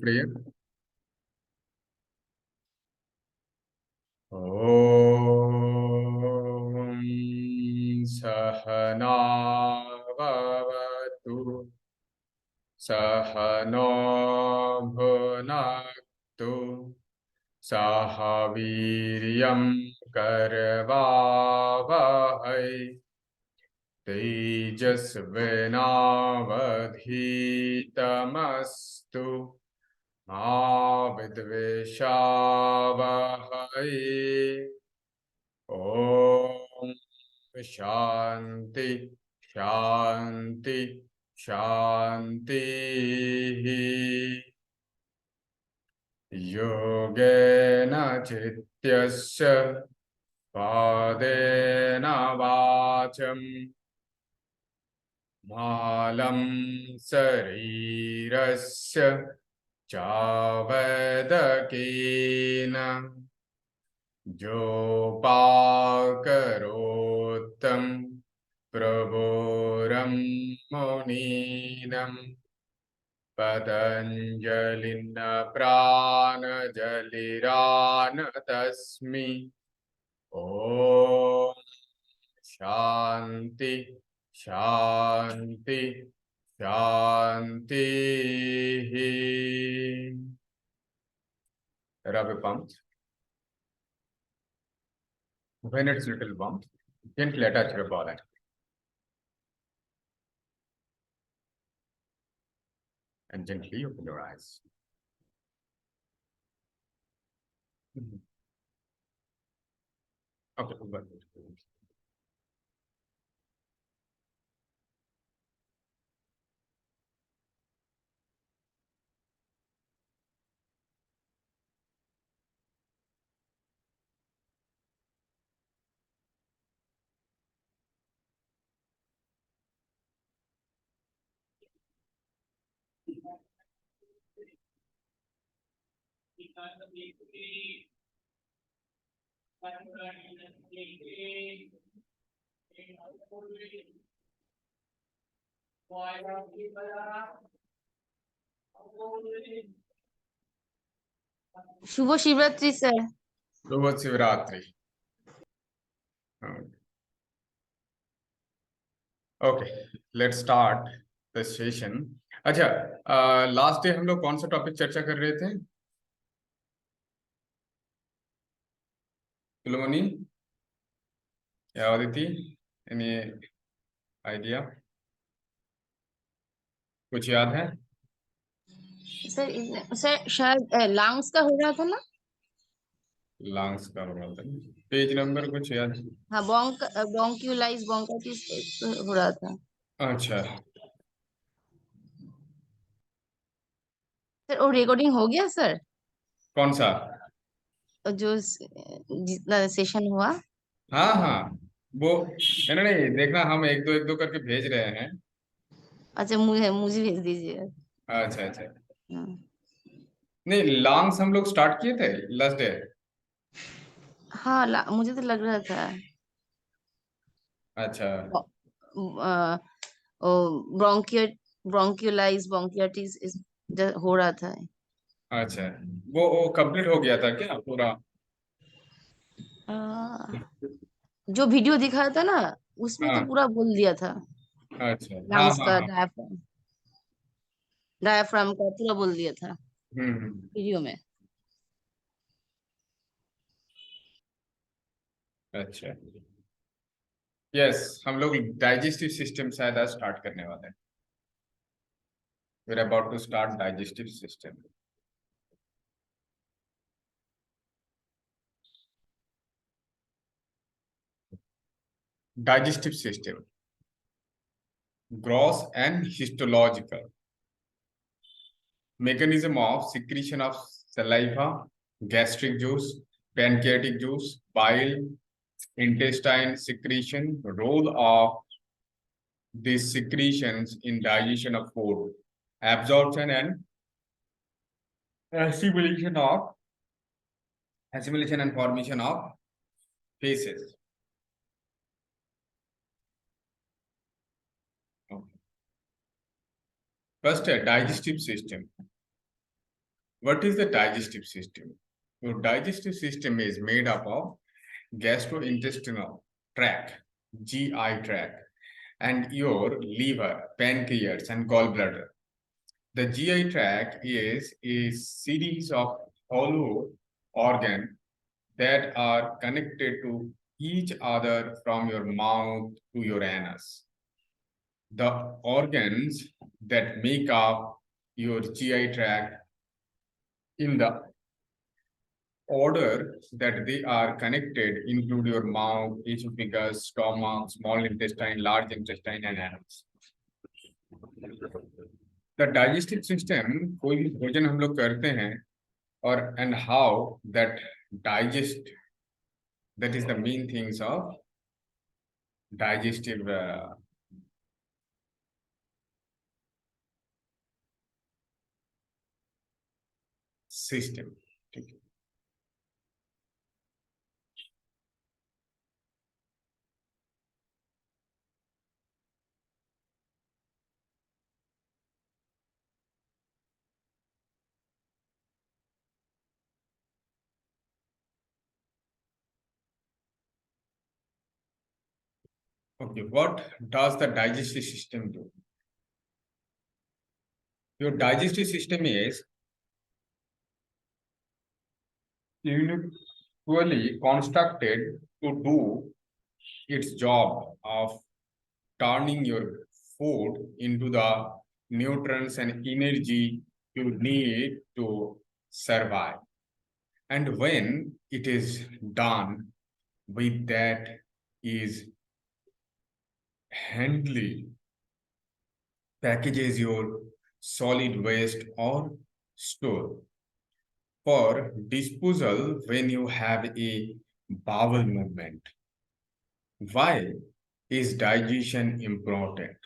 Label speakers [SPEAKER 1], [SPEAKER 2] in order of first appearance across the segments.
[SPEAKER 1] Prayer. ओम सहना भवतु सहनो भुनक्तु सह वीर्यं करवावहै तेजस्विनावधीतमस्तु मा विद्विषावहै। ओम शांति शांति शांति। योगेन चित्तस्य पादेन वाचम् मालं शरीरस्य चावेदकेन जोपाकरोत्तं प्रभोरं मुनीनं पतञ्जलिं प्राणजलिरान तस्मै। ओम शांति शांति शांति। Rub a pump. When it's little warm, gently attach your ball and gently open your eyes. Okay, good.
[SPEAKER 2] Shubh Shivratri sir.
[SPEAKER 1] Shubh Shivratri. Okay, let's start the session. अच्छा, लास्ट डे हम लोग कौन सा टॉपिक चर्चा कर रहे थे? फिलोमनी या अदिति, एनी आइडिया? कुछ याद है?
[SPEAKER 2] सर शायद लंग्स का हो रहा था ना।
[SPEAKER 1] लंग्स का हो रहा था। पेज नंबर कुछ याद?
[SPEAKER 2] हाँ, ब्रोंक्यूलाइज ब्रोंकाइटिस हो रहा था।
[SPEAKER 1] अच्छा,
[SPEAKER 2] सर वो रिकॉर्डिंग हो गया सर?
[SPEAKER 1] कौन सा?
[SPEAKER 2] जो जितना सेशन हुआ।
[SPEAKER 1] हाँ हाँ, वो नहीं नहीं, देखना हम एक दो करके भेज रहे हैं।
[SPEAKER 2] अच्छा, मुझे मुझे भेज दीजिए।
[SPEAKER 1] अच्छा अच्छा,
[SPEAKER 2] हाँ,
[SPEAKER 1] नहीं लॉन्ग्स हम लोग स्टार्ट किए थे लास्ट डे।
[SPEAKER 2] हाँ मुझे तो लग रहा था।
[SPEAKER 1] अच्छा
[SPEAKER 2] ब्रोंकियो ब्रोंक्यूलाइज ब्रोंकियाटिस हो रहा था।
[SPEAKER 1] अच्छा, वो कंप्लीट हो गया था क्या पूरा?
[SPEAKER 2] अ, जो वीडियो दिखाया था ना, उसमें तो
[SPEAKER 1] हाँ,
[SPEAKER 2] पूरा बोल दिया था।
[SPEAKER 1] अच्छा, हाँ
[SPEAKER 2] लंग्स
[SPEAKER 1] हाँ
[SPEAKER 2] का
[SPEAKER 1] हाँ।
[SPEAKER 2] डायफ्राम का पूरा बोल दिया था
[SPEAKER 1] हम्म।
[SPEAKER 2] वीडियो में।
[SPEAKER 1] अच्छा, यस, हम लोग डाइजेस्टिव सिस्टम शायद आज स्टार्ट करने वाले हैं। We are about to start digestive system. Digestive system, gross and histological. Mechanism of secretion of saliva, gastric juice, pancreatic juice, bile, intestine secretion, role of these secretions in digestion of food, absorption and assimilation of assimilation and formation of feces. Okay. First, digestive system. What is the digestive system? Your digestive system is made up of gastrointestinal tract, GI tract, and your liver, pancreas, and gallbladder. The GI tract is a series of hollow organs that are connected to each other from your mouth to your anus. The organs that make up your GI tract in the order that they are connected include your mouth, esophagus, stomach, small intestine, large intestine, and anus. The digestive system, कोई भी भोजन हम लोग करते हैं और and how that digest, that is the main things of digestive system. Okay, what does the digestive system do? Your digestive system is uniquely constructed to do its job of turning your food into the nutrients and energy you need to survive. And when it is done with that is handling packages your solid waste or store for disposal when you have a bowel movement. Why is digestion important?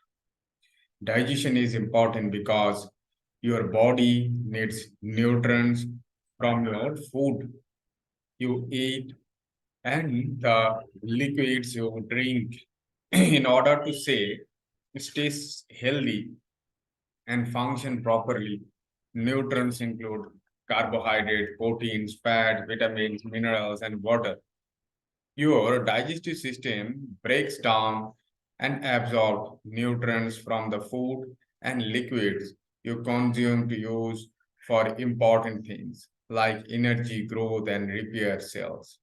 [SPEAKER 1] Digestion is important because your body needs nutrients from your food you eat and the liquids you drink in order to stay healthy and function properly. Nutrients include carbohydrate, proteins, fat, vitamins, minerals, and water. Your digestive system breaks down and absorbs nutrients from the food and liquids you consume to use for important things like energy, growth, and repair cells.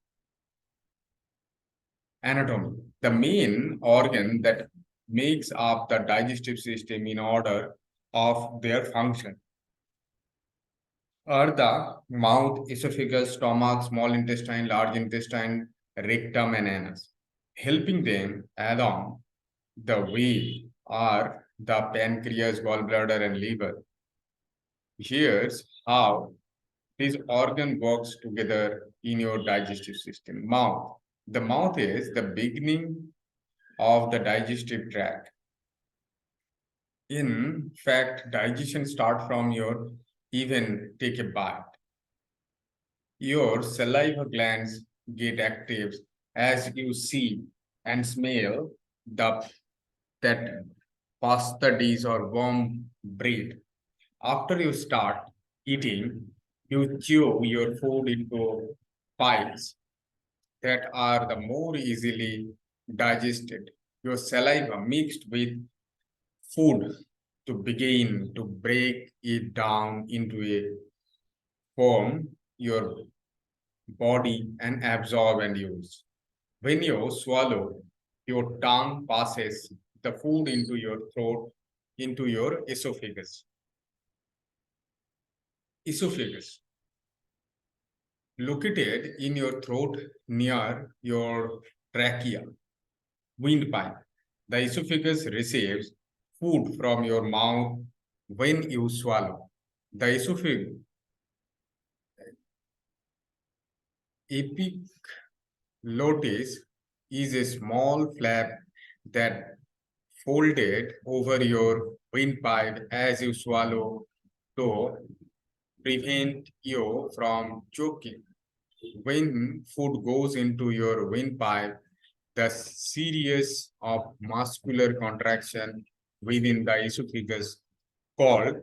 [SPEAKER 1] Anatomy. The main organ that makes up the digestive system in order of their function are the mouth, esophagus, stomach, small intestine, large intestine, rectum, and anus. Helping them along the way are the pancreas, gallbladder, and liver. Here's how this organ works together in your digestive system. Mouth. The mouth is the beginning of the digestive tract. In fact, digestion starts from your even take a bite. Your saliva glands get active as you see and smell that pasta dish or warm bread. After you start eating, you chew your food into bites that are the more easily digested. Your saliva mixed with food to begin to break it down into a form your body and absorb and use. When you swallow, your tongue passes the food into your throat, into your esophagus. Esophagus, located in your throat near your trachea, windpipe. The esophagus receives food from your mouth when you swallow. The esophagus epiglottis is a small flap that folded over your windpipe as you swallow to prevent you from choking. When food goes into your windpipe, the series of muscular contraction within the esophagus called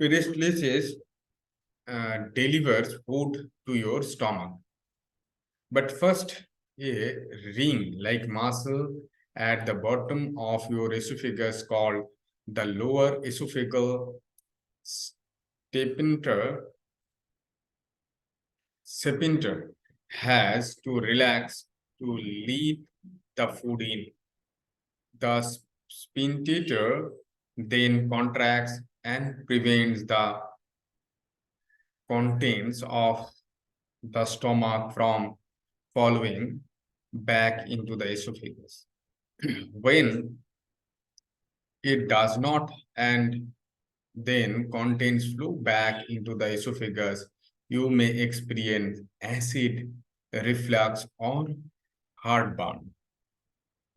[SPEAKER 1] Peristalsis delivers food to your stomach. But first, a ring like muscle at the bottom of your esophagus called the lower esophageal sphincter has to relax to lead the food in. The sphincter then contracts and prevents the contents of the stomach from following back into the esophagus. When it does not and then contents flow back into the esophagus, you may experience acid reflux or heartburn.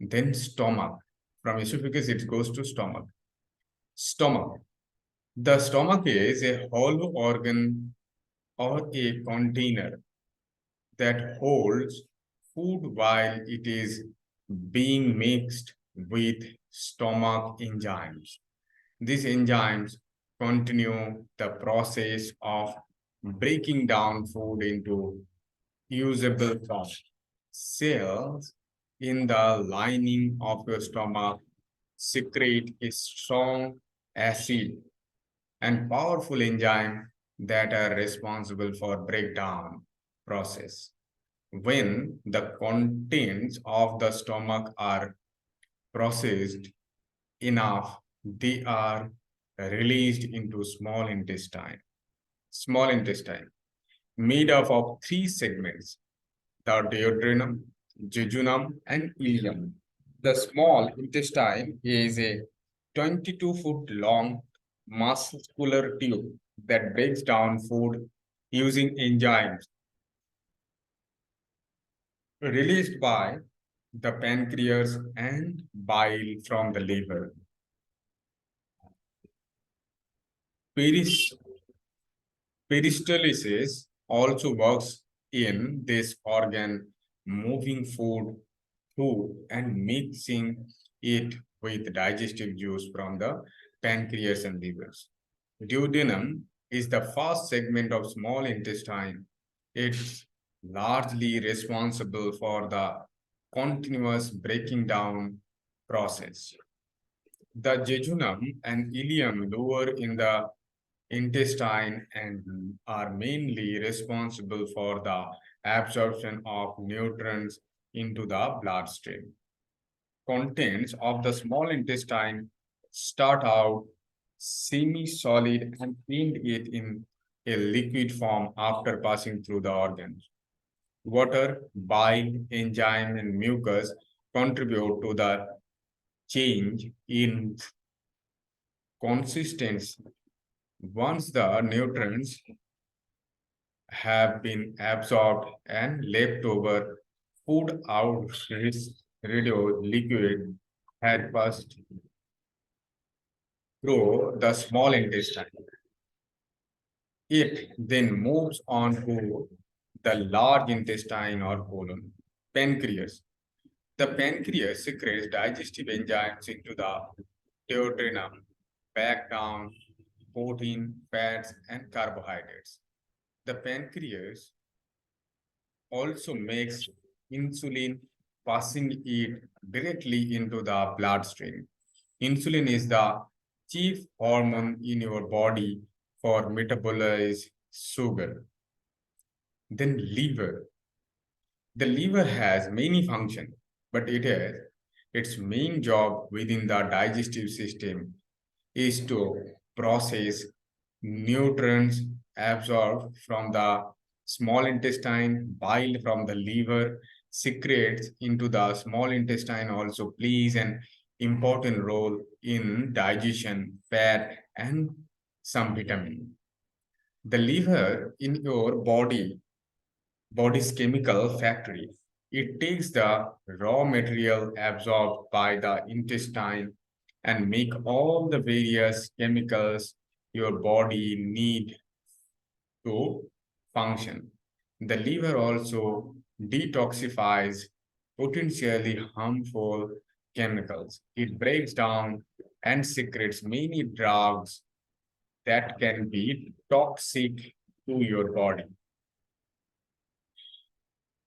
[SPEAKER 1] Then stomach. From esophagus, it goes to stomach. Stomach. The stomach is a hollow organ or a container that holds food while it is being mixed with stomach enzymes. These enzymes continue the process of breaking down food into usable form. Cells in the lining of your stomach secrete a strong acid and powerful enzyme that are responsible for breakdown process. When the contents of the stomach are processed enough, they are released into small intestine. Small intestine, made up of three segments, the duodenum, jejunum, and ileum. The small intestine is a 22-foot long muscular tube that breaks down food using enzymes released by the pancreas and bile from the liver. Peris Peristalsis also works in this organ, moving food through and mixing it with digestive juice from the pancreas and livers. Duodenum is the first segment of small intestine. It's largely responsible for the continuous breaking down process. The jejunum and ileum lower in the intestine and are mainly responsible for the absorption of nutrients into the bloodstream. Contents of the small intestine start out semi-solid and end it in a liquid form after passing through the organs. Water, bile, enzyme, and mucus contribute to the change in consistency. Once the nutrients have been absorbed and leftover food out radio liquid had passed through the small intestine. It then moves on to the large intestine or colon, pancreas. The pancreas secretes digestive enzymes into the duodenum, back down protein, fats, and carbohydrates. The pancreas also makes insulin, passing it directly into the bloodstream. Insulin is the chief hormone in your body for metabolize sugar. Then liver. The liver has many functions, but it has its main job within the digestive system is to process nutrients absorbed from the small intestine, bile from the liver, secretes into the small intestine also plays an important role in digestion, fat, and some vitamin. The liver in your body's chemical factory. It takes the raw material absorbed by the intestine and make all the various chemicals your body need to function. The liver also detoxifies potentially harmful chemicals. It breaks down and secretes many drugs that can be toxic to your body.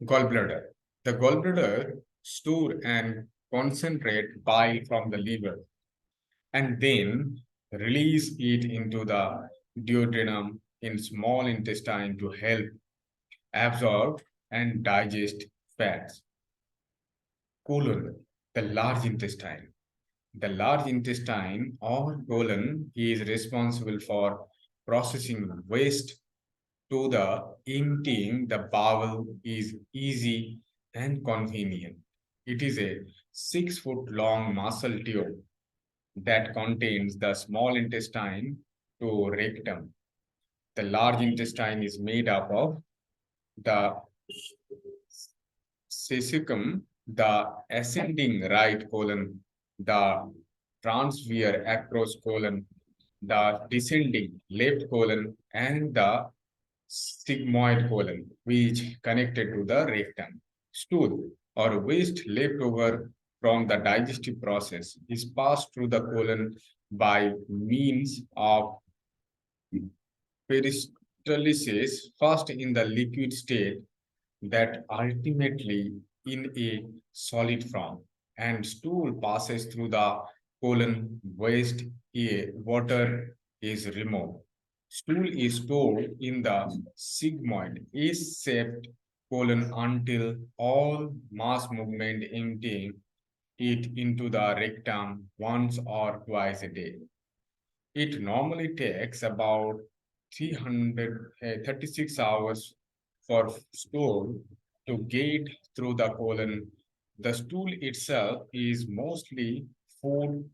[SPEAKER 1] Gallbladder. The gallbladder store and concentrate bile from the liver and then release it into the duodenum in small intestine to help absorb and digest fats. Colon, the large intestine. The large intestine or colon is responsible for processing waste to the emptying the bowel is easy and convenient. It is a 6-foot long muscle tube that contains the small intestine to rectum. The large intestine is made up of the cecum, the ascending right colon, the transverse across colon, the descending left colon, and the sigmoid colon, which connected to the rectum. Stool or waste left over from the digestive process is passed through the colon by means of peristalsis, first in the liquid state that ultimately in a solid form, and stool passes through the colon waste water is removed. Stool is stored in the sigmoid is-shaped colon until all mass movement emptying it into the rectum once or twice a day. It normally takes about 336 hours for stool to get through the colon. The stool itself is mostly food,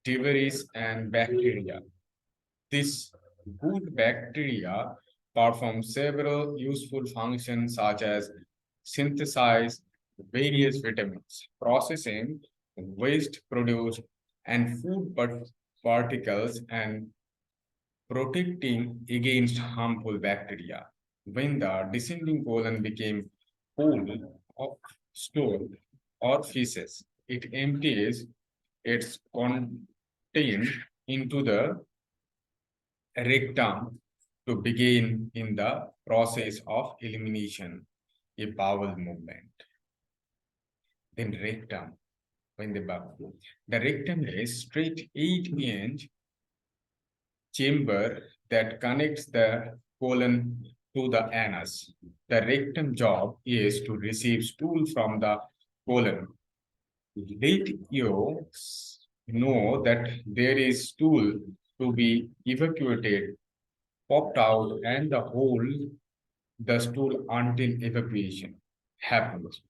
[SPEAKER 1] debris, and bacteria. This good bacteria perform several useful functions such as synthesize various vitamins, processing waste produced and food particles, and protecting against harmful bacteria. When the descending colon became full of stool or feces, it empties its content into the rectum to begin in the process of elimination, a bowel movement. Then rectum, when the rectum is straight 8-inch chamber that connects the colon to the anus. The rectum job is to receive stool from the colon. Let you know that there is stool to be evacuated, popped out, and the whole the stool until evacuation happens.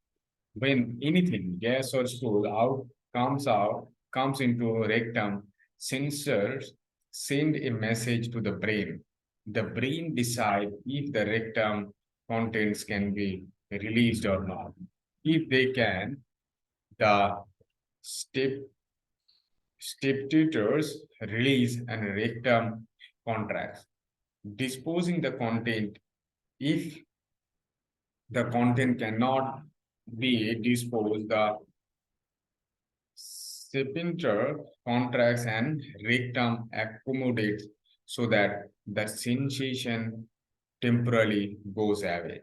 [SPEAKER 1] When anything, gas or stool comes into rectum, sensors send a message to the brain. The brain decides if the rectum contents can be released or not. If they can, the step steptators release and rectum contracts, disposing the content. If the content cannot be disposed, the sphincter contracts and rectum accommodates so that the sensation temporarily goes away.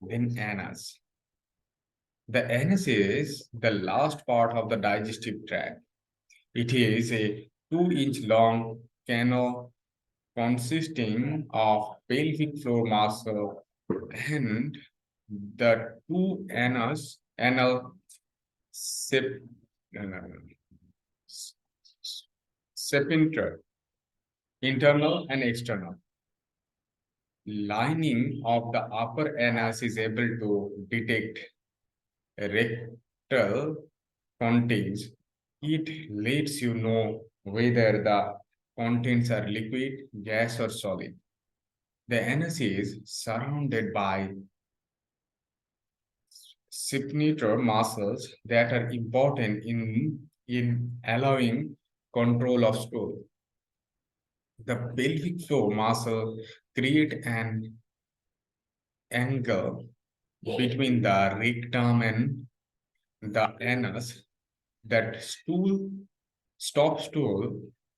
[SPEAKER 1] Then anus. The anus is the last part of the digestive tract. It is a 2-inch long canal consisting of pelvic floor muscle and the two anal sep, uh, sphincter, internal and external. Lining of the upper anus is able to detect rectal contents. It lets you know whether the contents are liquid, gas, or solid. The anus is surrounded by sphincter muscles that are important in allowing control of stool. The pelvic floor muscle create an angle between the rectum and the anus that stool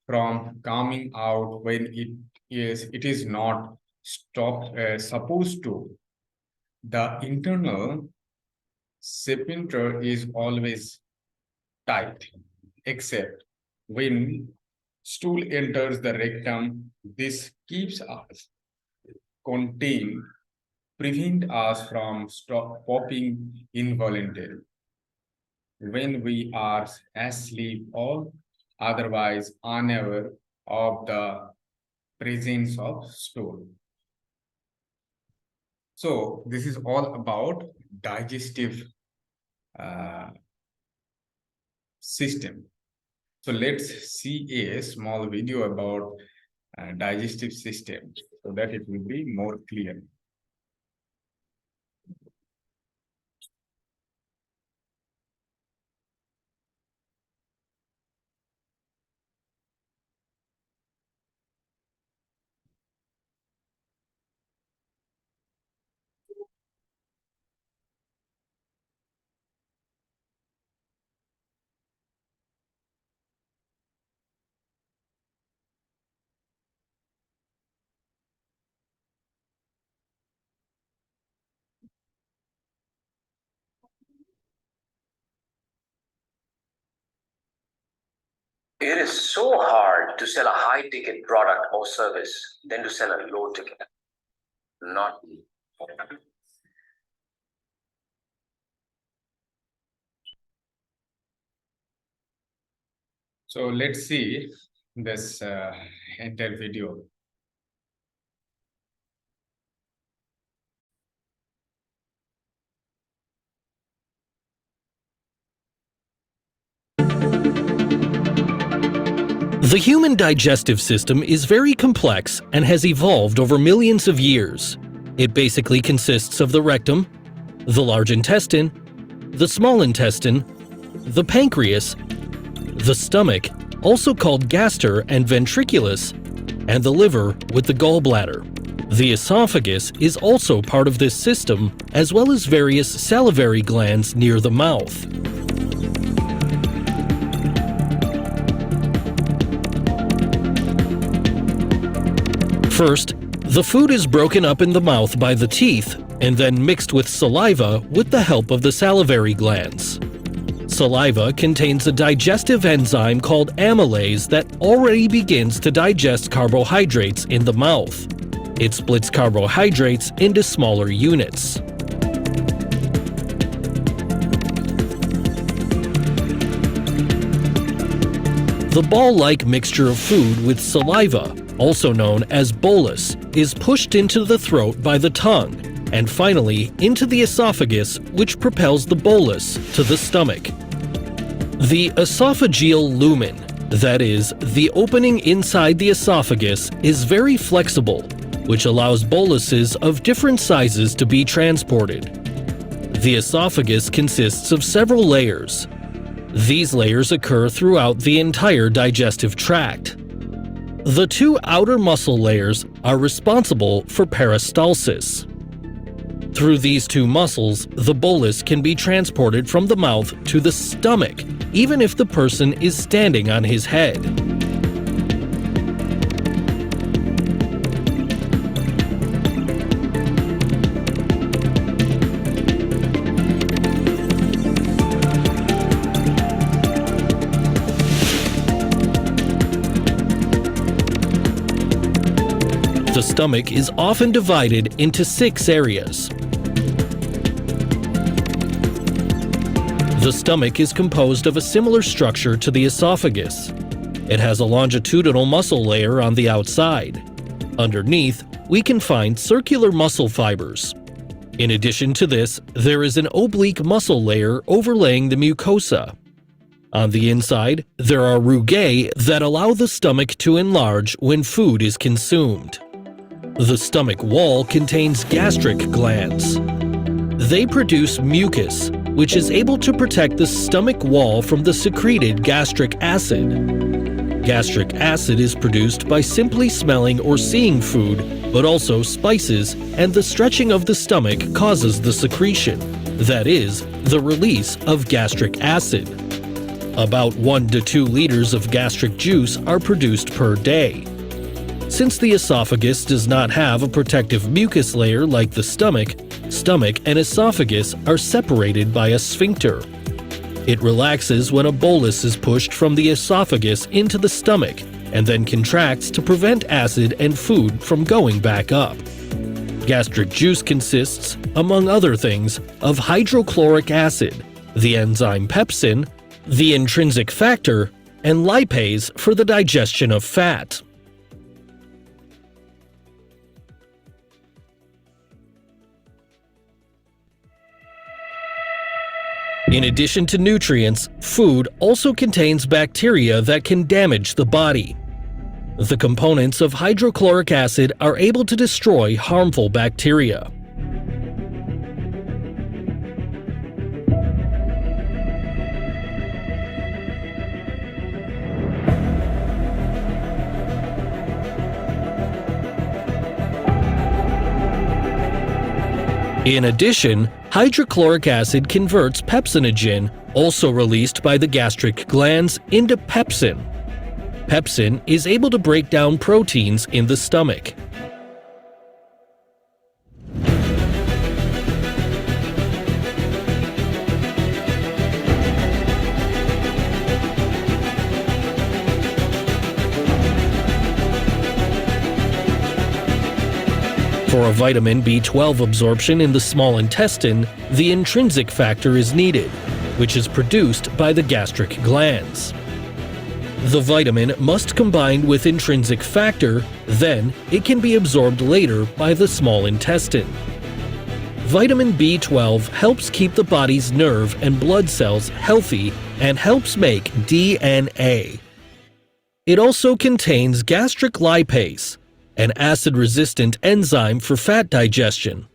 [SPEAKER 1] from coming out when it is not supposed to. The internal sphincter is always tight, except when stool enters the rectum. This keeps us contained, prevent us from popping involuntarily when we are asleep or otherwise unaware of the presence of stool. So this is all about digestive system. So let's see a small video about digestive system so that it will be more clear.
[SPEAKER 3] It is so hard to sell a high-ticket product or service than to sell a low-ticket. Not
[SPEAKER 1] So let's see this entire video.
[SPEAKER 4] The human digestive system is very complex and has evolved over millions of years. It basically consists of the rectum, the large intestine, the small intestine, the pancreas, the stomach, also called gaster and ventriculus, and the liver with the gallbladder. The esophagus is also part of this system, as well as various salivary glands near the mouth. First, the food is broken up in the mouth by the teeth and then mixed with saliva with the help of the salivary glands. Saliva contains a digestive enzyme called amylase that already begins to digest carbohydrates in the mouth. It splits carbohydrates into smaller units. The ball-like mixture of food with saliva, also known as bolus, is pushed into the throat by the tongue, and finally into the esophagus, which propels the bolus to the stomach. The esophageal lumen, that is, the opening inside the esophagus, is very flexible, which allows boluses of different sizes to be transported. The esophagus consists of several layers. These layers occur throughout the entire digestive tract. The two outer muscle layers are responsible for peristalsis. Through these two muscles, the bolus can be transported from the mouth to the stomach, even if the person is standing on his head. The stomach is often divided into 6 areas. The stomach is composed of a similar structure to the esophagus. It has a longitudinal muscle layer on the outside. Underneath, we can find circular muscle fibers. In addition to this, there is an oblique muscle layer overlaying the mucosa. On the inside, there are rugae that allow the stomach to enlarge when food is consumed. The stomach wall contains gastric glands. They produce mucus, which is able to protect the stomach wall from the secreted gastric acid. Gastric acid is produced by simply smelling or seeing food, but also spices, and the stretching of the stomach causes the secretion, that is, the release of gastric acid. About 1 to 2 liters of gastric juice are produced per day. Since the esophagus does not have a protective mucus layer like the stomach and esophagus are separated by a sphincter. It relaxes when a bolus is pushed from the esophagus into the stomach and then contracts to prevent acid and food from going back up. Gastric juice consists, among other things, of hydrochloric acid, the enzyme pepsin, the intrinsic factor, and lipase for the digestion of fat. In addition to nutrients, food also contains bacteria that can damage the body. The components of hydrochloric acid are able to destroy harmful bacteria. In addition, hydrochloric acid converts pepsinogen, also released by the gastric glands, into pepsin. Pepsin is able to break down proteins in the stomach. For a vitamin B12 absorption in the small intestine, the intrinsic factor is needed, which is produced by the gastric glands. The vitamin must combine with intrinsic factor, then it can be absorbed later by the small intestine. Vitamin B12 helps keep the body's nerve and blood cells healthy and helps make DNA. It also contains gastric lipase, an acid-resistant enzyme for fat digestion.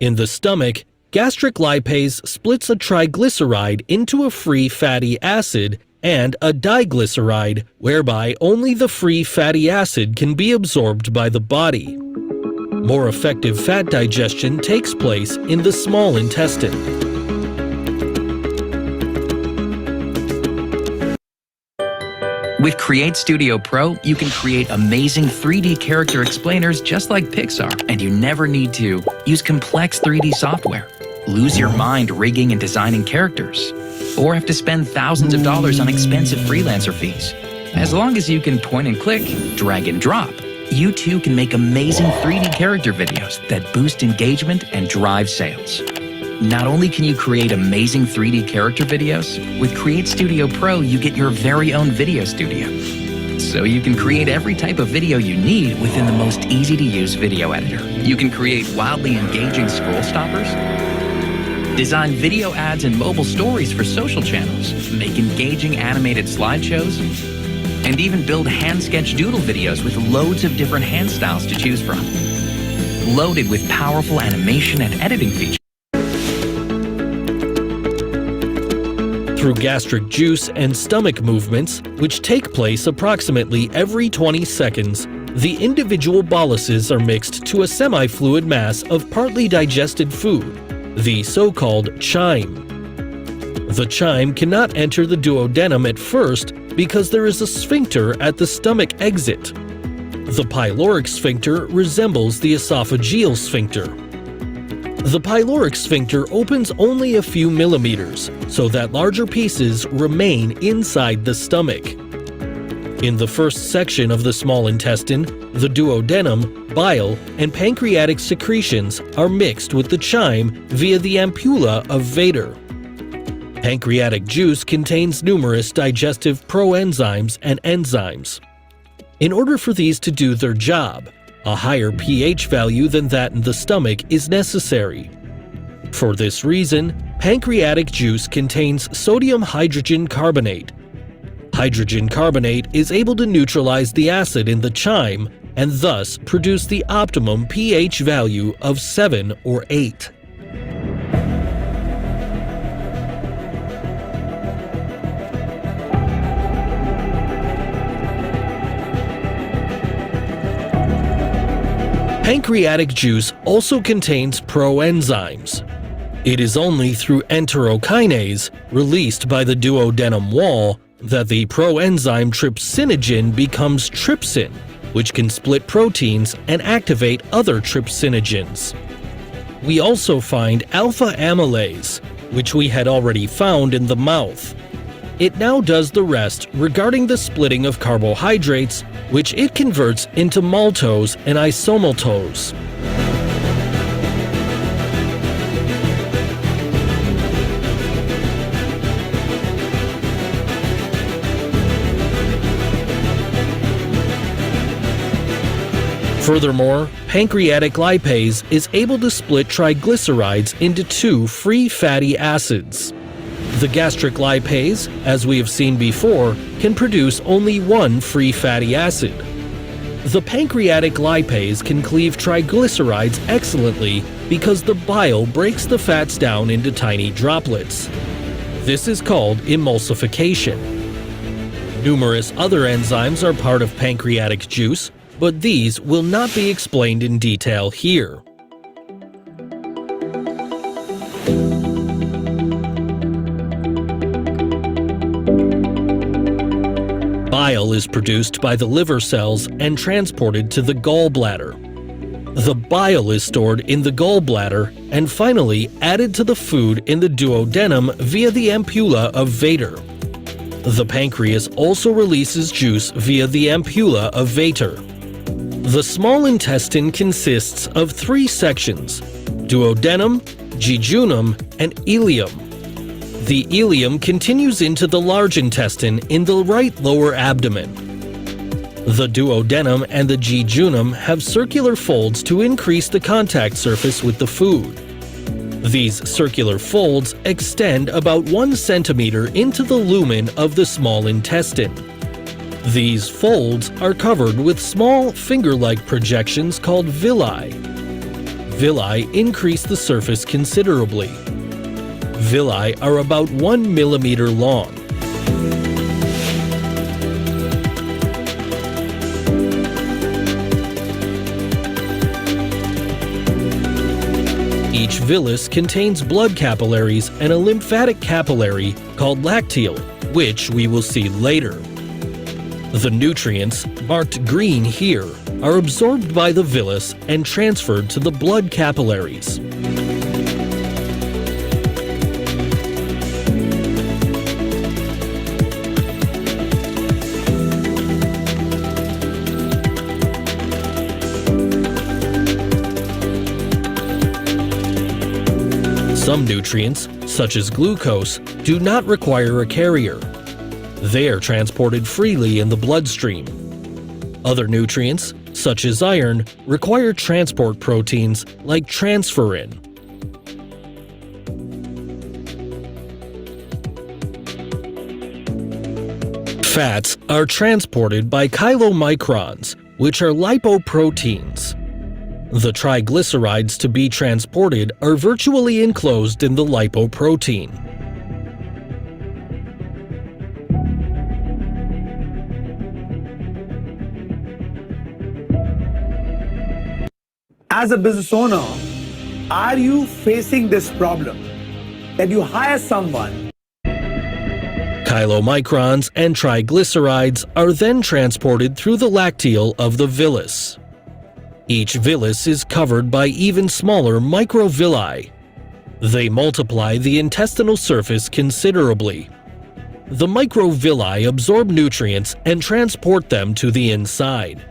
[SPEAKER 4] In the stomach, gastric lipase splits a triglyceride into a free fatty acid and a diglyceride, whereby only the free fatty acid can be absorbed by the body. More effective fat digestion takes place in the small intestine.
[SPEAKER 5] With Create Studio Pro, you can create amazing 3D character explainers just like Pixar, and you never need to use complex 3D software, lose your mind rigging and designing characters, or have to spend thousands of dollars on expensive freelancer fees. As long as you can point and click, drag and drop, you too can make amazing 3D character videos that boost engagement and drive sales. Not only can you create amazing 3D character videos, with Create Studio Pro you get your very own video studio. So you can create every type of video you need within the most easy-to-use video editor. You can create wildly engaging scroll stoppers, design video ads and mobile stories for social channels, make engaging animated slideshows, and even build hand-sketch doodle videos with loads of different hand styles to choose from. Loaded with powerful animation and editing features.
[SPEAKER 4] Through gastric juice and stomach movements, which take place approximately every 20 seconds, the individual boluses are mixed to a semi-fluid mass of partly digested food, the so-called chyme. The chyme cannot enter the duodenum at first because there is a sphincter at the stomach exit. The pyloric sphincter resembles the esophageal sphincter. The pyloric sphincter opens only a few millimeters, so that larger pieces remain inside the stomach. In the first section of the small intestine, the duodenum, bile, and pancreatic secretions are mixed with the chyme via the ampulla of Vater. Pancreatic juice contains numerous digestive proenzymes and enzymes. In order for these to do their job, a higher pH value than that in the stomach is necessary. For this reason, pancreatic juice contains sodium hydrogen carbonate. Hydrogen carbonate is able to neutralize the acid in the chyme and thus produce the optimum pH value of 7 or 8. Pancreatic juice also contains proenzymes. It is only through enterokinase, released by the duodenum wall, that the proenzyme trypsinogen becomes trypsin, which can split proteins and activate other trypsinogens. We also find alpha amylase, which we had already found in the mouth. It now does the rest regarding the splitting of carbohydrates, which it converts into maltose and isomaltose. Furthermore, pancreatic lipase is able to split triglycerides into two free fatty acids. The gastric lipase, as we have seen before, can produce only one free fatty acid. The pancreatic lipase can cleave triglycerides excellently because the bile breaks the fats down into tiny droplets. This is called emulsification. Numerous other enzymes are part of pancreatic juice, but these will not be explained in detail here. Bile is produced by the liver cells and transported to the gallbladder. The bile is stored in the gallbladder and finally added to the food in the duodenum via the ampulla of Vater. The pancreas also releases juice via the ampulla of Vater. The small intestine consists of three sections: duodenum, jejunum, and ileum. The ileum continues into the large intestine in the right lower abdomen. The duodenum and the jejunum have circular folds to increase the contact surface with the food. These circular folds extend about 1 centimeter into the lumen of the small intestine. These folds are covered with small finger-like projections called villi. Villi increase the surface considerably. Villi are about 1 millimeter long. Each villus contains blood capillaries and a lymphatic capillary called lacteal, which we will see later. The nutrients, marked green here, are absorbed by the villus and transferred to the blood capillaries. Some nutrients, such as glucose, do not require a carrier. They are transported freely in the bloodstream. Other nutrients, such as iron, require transport proteins like transferrin. Fats are transported by chylomicrons, which are lipoproteins. The triglycerides to be transported are virtually enclosed in the lipoprotein.
[SPEAKER 6] As a business owner, are you facing this problem that you hire someone?
[SPEAKER 4] Chylomicrons and triglycerides are then transported through the lacteal of the villus. Each villus is covered by even smaller microvilli. They multiply the intestinal surface considerably. The microvilli absorb nutrients and transport them to the inside.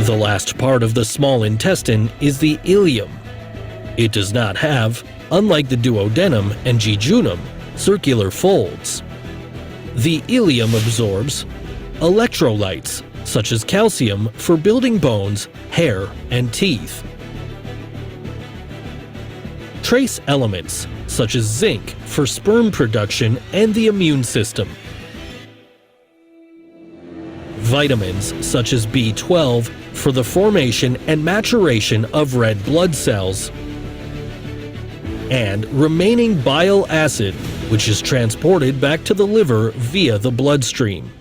[SPEAKER 4] The last part of the small intestine is the ileum. It does not have, unlike the duodenum and jejunum, circular folds. The ileum absorbs electrolytes, such as calcium for building bones, hair, and teeth. Trace elements, such as zinc for sperm production and the immune system. Vitamins, such as B12, for the formation and maturation of red blood cells. and remaining bile acid, which is transported back to the liver via the bloodstream.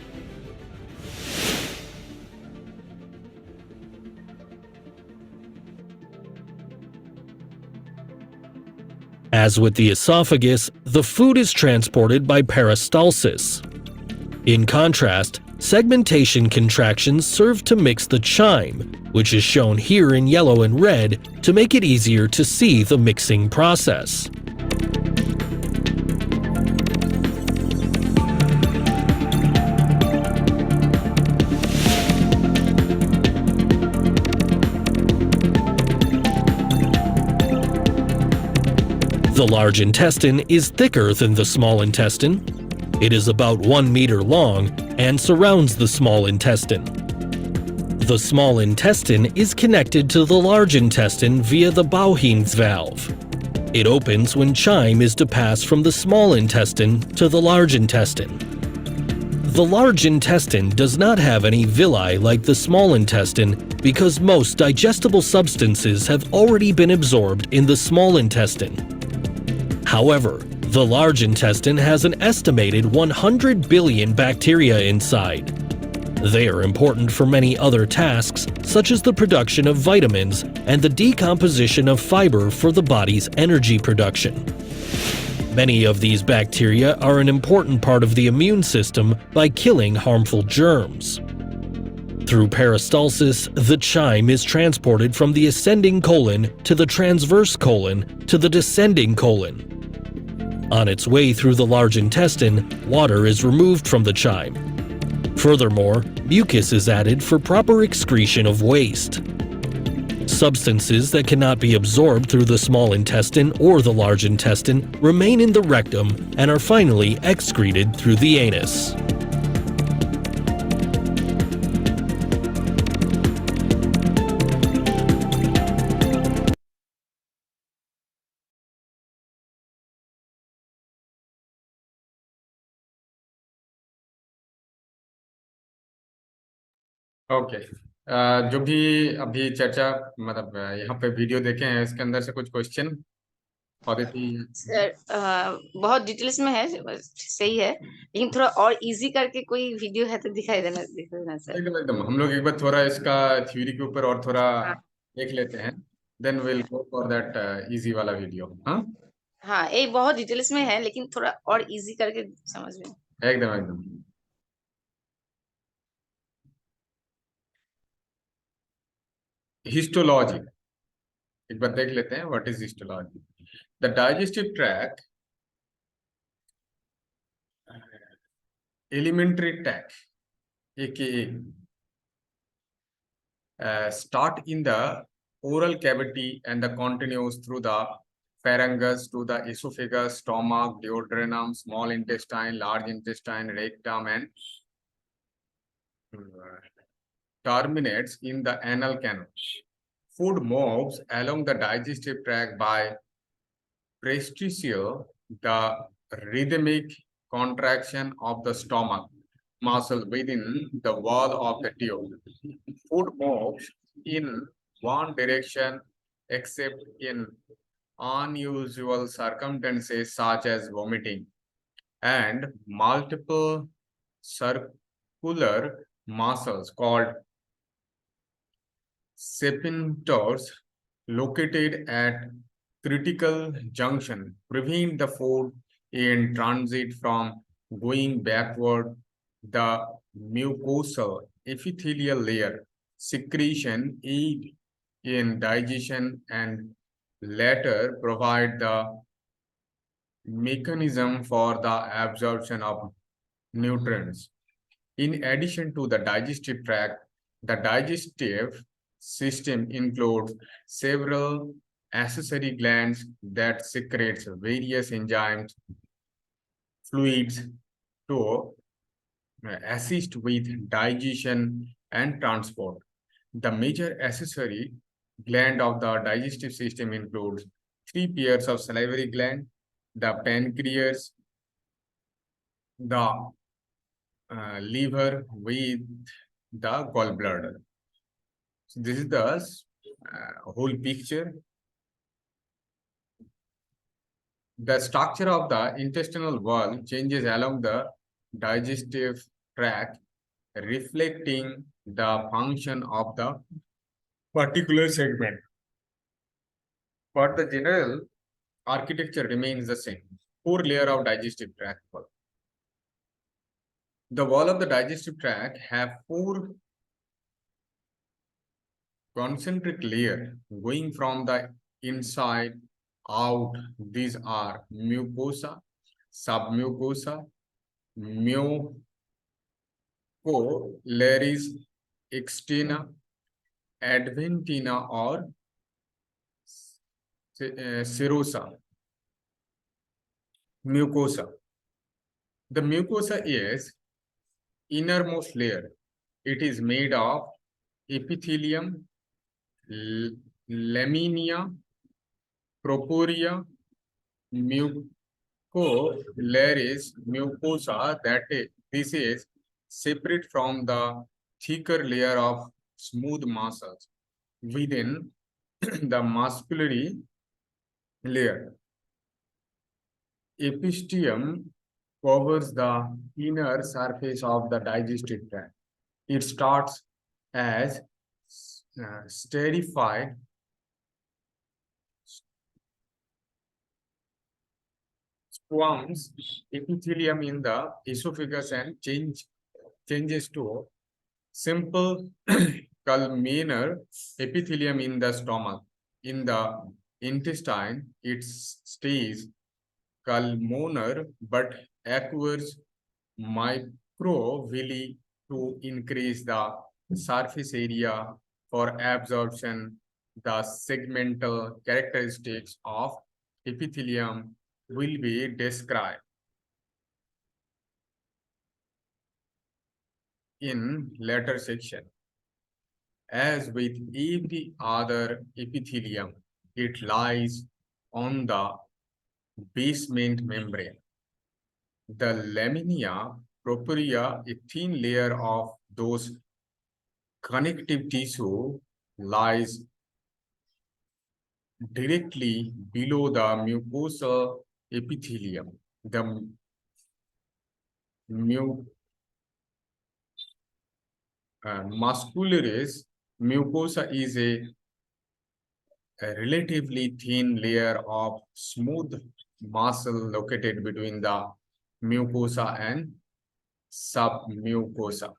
[SPEAKER 4] As with the esophagus, the food is transported by peristalsis. In contrast, segmentation contractions serve to mix the chyme, which is shown here in yellow and red, to make it easier to see the mixing process. The large intestine is thicker than the small intestine. It is about 1 meter long and surrounds the small intestine. The small intestine is connected to the large intestine via the Bowling's valve. It opens when chyme is to pass from the small intestine to the large intestine. The large intestine does not have any villi like the small intestine because most digestible substances have already been absorbed in the small intestine. However, the large intestine has an estimated 100 billion bacteria inside. They are important for many other tasks, such as the production of vitamins and the decomposition of fiber for the body's energy production. Many of these bacteria are an important part of the immune system by killing harmful germs. Through peristalsis, the chyme is transported from the ascending colon to the transverse colon to the descending colon. On its way through the large intestine, water is removed from the chyme. Furthermore, mucus is added for proper excretion of waste. Substances that cannot be absorbed through the small intestine or the large intestine remain in the rectum and are finally excreted through the anus.
[SPEAKER 1] Okay जो भी अभी चर्चा मतलब यहाँ पे video देखे हैं इसके अंदर से कुछ क्वेश्चन अदिति
[SPEAKER 2] सर बहुत डिटेल्स में है, सही है, लेकिन थोड़ा और इजी करके कोई वीडियो है तो दिखा देना सर।
[SPEAKER 1] एकदम एकदम हम लोग एक बार थोड़ा इसका थ्योरी के ऊपर और थोड़ा
[SPEAKER 2] हाँ।
[SPEAKER 1] देख लेते हैं then will go for that easy वाला वीडियो हाँ
[SPEAKER 2] हाँ, ये बहुत डिटेल्स में है, लेकिन थोड़ा और इजी करके समझ में।
[SPEAKER 1] एकदम एकदम हिस्टोलॉजी एक बार देख लेते हैं what is histology the digestive tract alimentary tract aka start in the oral cavity and the continues through the pharynx to the esophagus, stomach, duodenum, small intestine, large intestine, rectum, and terminates in the anal canal. Food moves along the digestive tract by prestitial, the rhythmic contraction of the stomach muscle within the wall of the tube. Food moves in one direction except in unusual circumstances such as vomiting, and multiple circular muscles called sphincters located at critical junction prevent the food in transit from going backward. The mucosal epithelial layer secretion aid in digestion and later provide the mechanism for the absorption of nutrients. In addition to the digestive tract, the digestive system includes several accessory glands that secretes various enzymes, fluids to assist with digestion and transport. The major accessory gland of the digestive system includes 3 pairs of salivary gland, the pancreas, the liver with the gallbladder. So this is the whole picture. The structure of the intestinal wall changes along the digestive tract, reflecting the function of the particular segment. But the general architecture remains the same. Four layer of digestive tract wall. The wall of the digestive tract have four concentric layer going from the inside out. These are mucosa, submucosa, mucolaris externa, adventina, or serosa. Mucosa. The mucosa is innermost layer. It is made of epithelium, laminia, propria, mucolaris mucosa. This is separate from the thicker layer of smooth muscles within the musculary layer. Epithelium covers the inner surface of the digestive tract. It starts as stratified squamous epithelium in the esophagus and changes to simple columnar epithelium in the stomach. In the intestine, it stays columnar but acquires microvilli to increase the surface area for absorption. The segmental characteristics of epithelium will be described in later section. As with every other epithelium, it lies on the basement membrane. The lamina propria, a thin layer of those connective tissue, lies directly below the mucosal epithelium. The muscularis mucosa is a relatively thin layer of smooth muscle located between the mucosa and submucosa.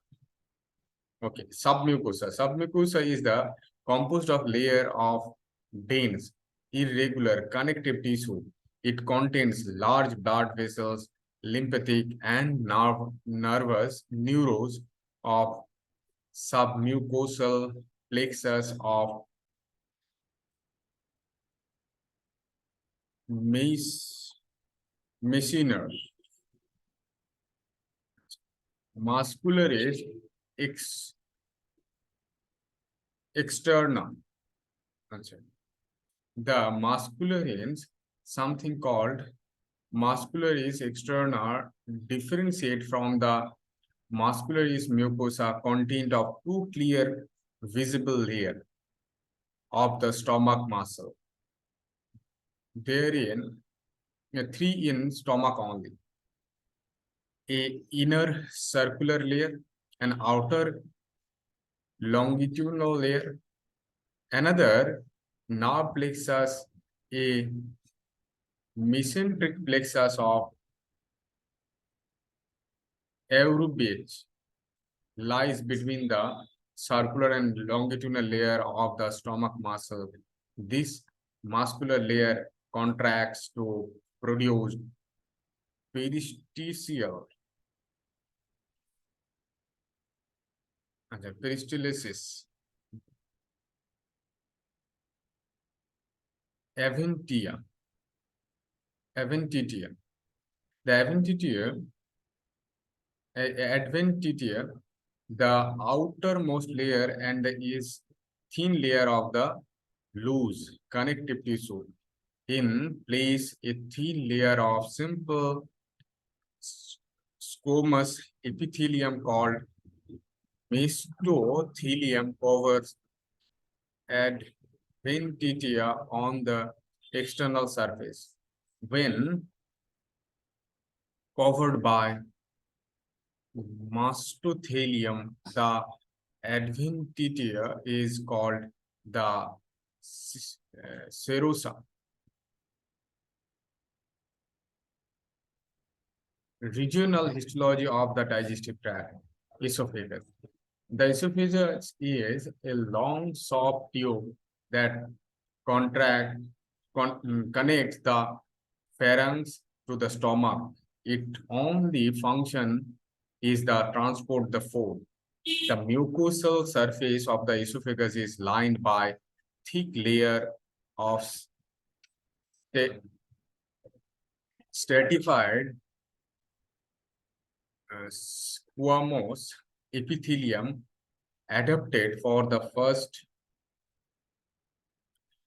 [SPEAKER 1] Okay, submucosa. Submucosa is the composed of layer of dense, irregular connective tissue. It contains large blood vessels, lymphatic and nervous neurons of submucosal plexus of Meissner. Muscularis externa. The muscularins, something called muscularis externa, differentiate from the muscularis mucosa contained of two clear visible layer of the stomach muscle. Therein, three in stomach only. A inner circular layer, an outer longitudinal layer, another nerve plexus, a mesenteric plexus of Eurubage lies between the circular and longitudinal layer of the stomach muscle. This muscular layer contracts to produce peristalsis. Peristalsis. Adventitia. The adventitia, the outermost layer and is thin layer of the loose connective tissue. In place, a thin layer of simple squamous epithelium called mesothelium covers adventitia on the external surface. when covered by mastothelium, the adventitia is called the serosa. Regional histology of the digestive tract, esophagus. The esophagus is a long soft tube that connects the pharynx to the stomach. Its only function is the transport the food. The mucosal surface of the esophagus is lined by thick layer of stratified squamous epithelium adapted for the first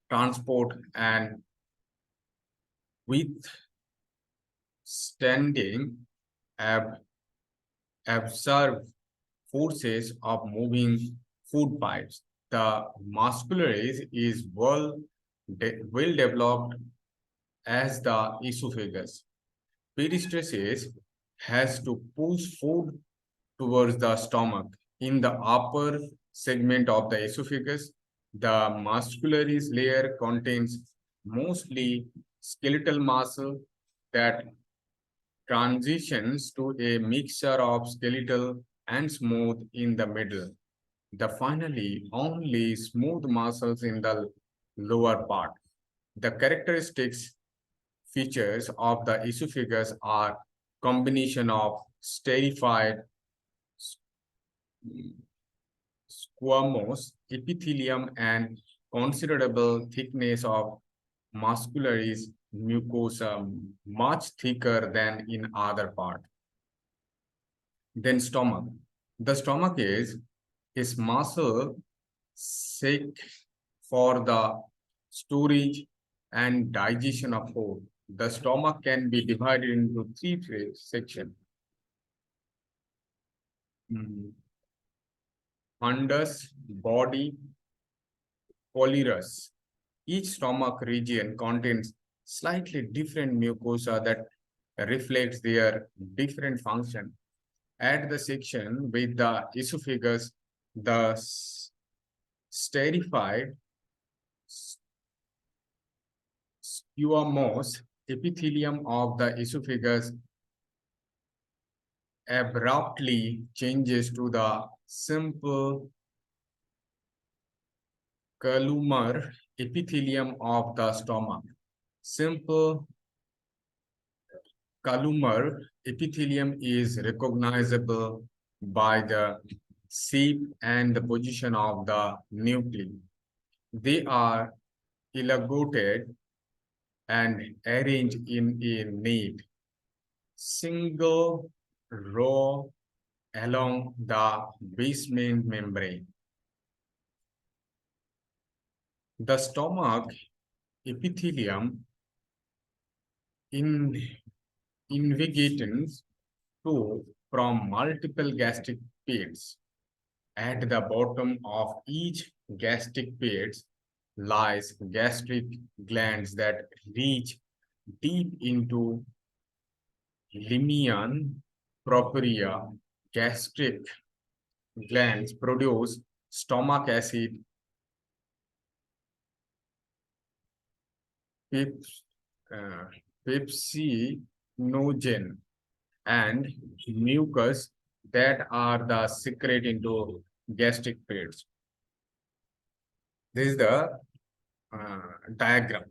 [SPEAKER 1] transport and withstanding absorb forces of moving food pipes. The musculature is well developed as the esophagus. Peristalsis has to push food towards the stomach. In the upper segment of the esophagus, the muscularis layer contains mostly skeletal muscle that transitions to a mixture of skeletal and smooth in the middle. The finally only smooth muscles in the lower part. The characteristics features of the esophagus are combination of stratified squamous epithelium and considerable thickness of muscularis mucosa, much thicker than in other part. Then stomach. The stomach is muscle sac for the storage and digestion of food. The stomach can be divided into three sections. Fundus, body, polyerus. Each stomach region contains slightly different mucosa that reflects their different function. At the section with the esophagus, the stratified squamous epithelium of the esophagus abruptly changes to the simple columnar epithelium of the stomach. Simple columnar epithelium is recognizable by the shape and the position of the nuclei. They are elongated and arranged in a neat, single row along the basement membrane. The stomach epithelium invaginates from multiple gastric pits. At the bottom of each gastric pit lies gastric glands that reach deep into Limnian propria. Gastric glands produce stomach acid, pepsinogen, and mucus that are the secrete into gastric pits. This is the diagram.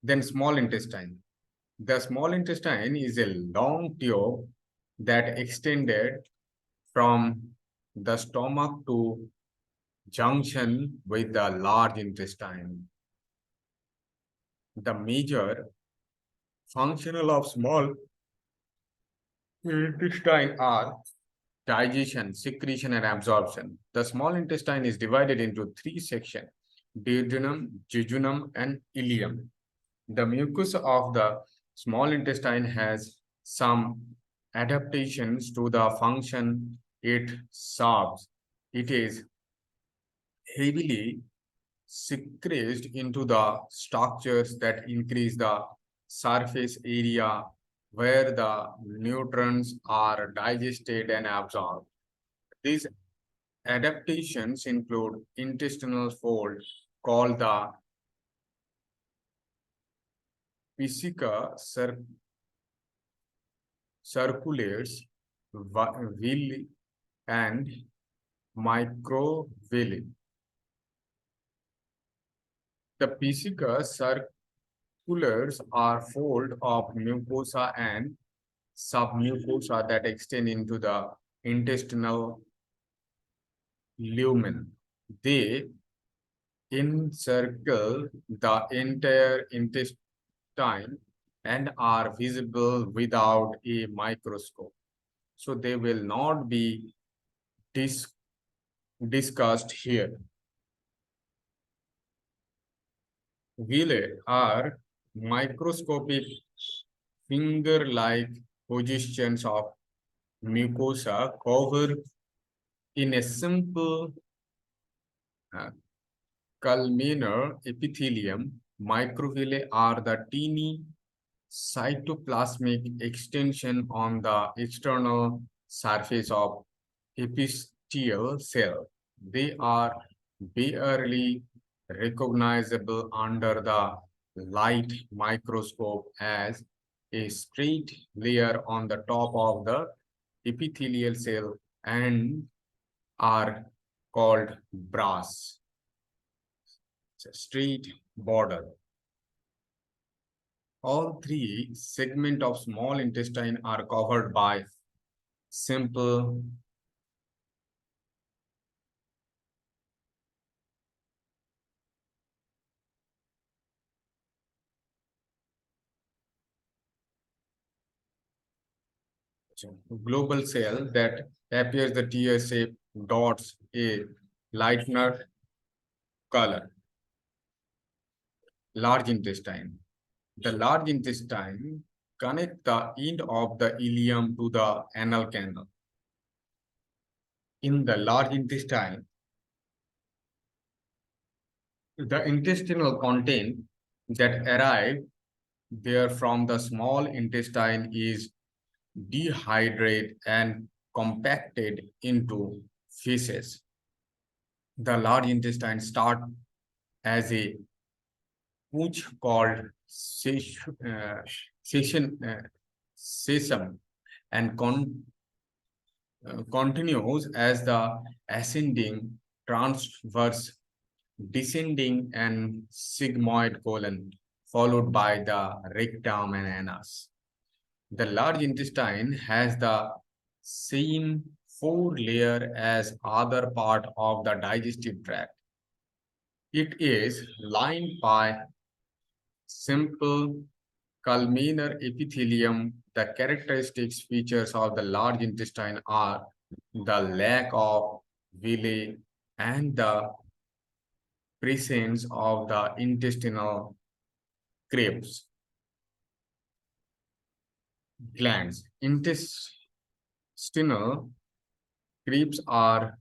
[SPEAKER 1] Then small intestine. The small intestine is a long tube that extended from the stomach to junction with the large intestine. The major functional of small intestine are digestion, secretion, and absorption. The small intestine is divided into three sections: duodenum, jejunum, and ileum. The mucus of the small intestine has some adaptations to the function it serves. It is heavily secreted into the structures that increase the surface area where the nutrients are digested and absorbed. These adaptations include intestinal fold called the Pisica circulates, villi, and microvilli. The Pisica circulars are fold of mucosa and submucosa that extend into the intestinal lumen. They encircle the entire intestine and are visible without a microscope. So they will not be discussed here. Villi are microscopic finger-like positions of mucosa covered in a simple columnar epithelium. Microvilli are the teeny cytoplasmic extension on the external surface of epithelial cell. They are barely recognizable under the light microscope as a straight layer on the top of the epithelial cell and are called brass. It's a straight border. All three segments of small intestine are covered by simple global cell that appears the tear-shaped dots, a lighter color. Large intestine. The large intestine connects the end of the ileum to the anal canal. In the large intestine, the intestinal content that arrive there from the small intestine is dehydrated and compacted into feces. The large intestine starts as a pouch called sesame and continues as the ascending, transverse, descending, and sigmoid colon, followed by the rectum and anus. The large intestine has the same four layer as other part of the digestive tract. It is lined by simple columnar epithelium. The characteristic features of the large intestine are the lack of villi and the presence of the intestinal crepes. Glands. Intestinal crepes are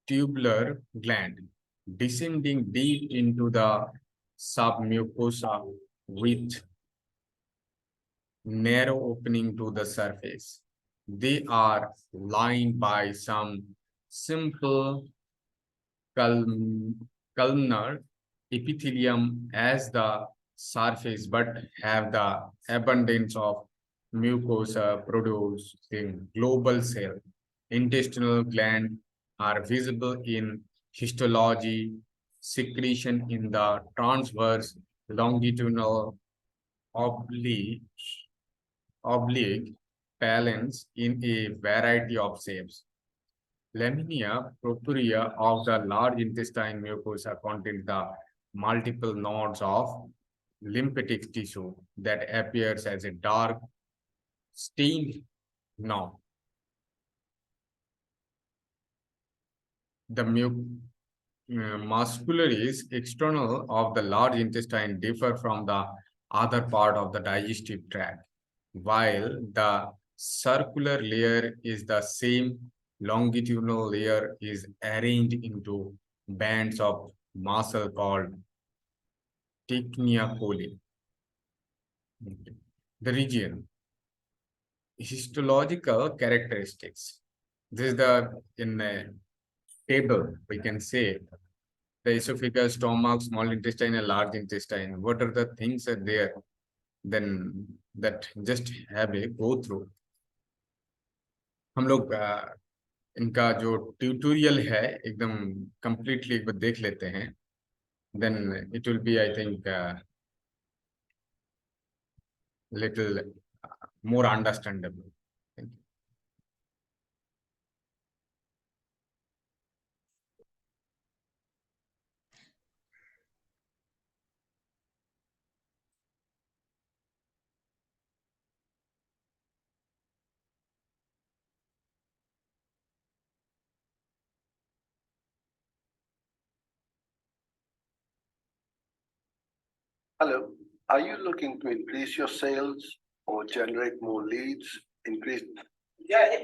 [SPEAKER 1] tubular gland descending deep into the submucosa with narrow opening to the surface. They are lined by some simple columnar epithelium as the surface, but have the abundance of mucosa producing global cell. Intestinal glands are visible in histology, secretion in the transverse, longitudinal, oblique palens in a variety of shapes. Lamina propria of the large intestine mucosa contains the multiple nodes of lymphatic tissue that appears as a dark stained node. The muscularies external of the large intestine differ from the other part of the digestive tract, while the circular layer is the same. Longitudinal layer is arranged into bands of muscle called tecnia coli. The region, histological characteristics. This is the in a table we can say the esophagus, stomach, small intestine, and large intestine. What are the things are there? Then that just have a go through. हम लोग इनका जो tutorial है एकदम completely एक बार देख लेते हैं. Then it will be, I think, little more understandable. Thank you.
[SPEAKER 7] Hello, are you looking to increase your sales or generate more leads? Increase. Yeah.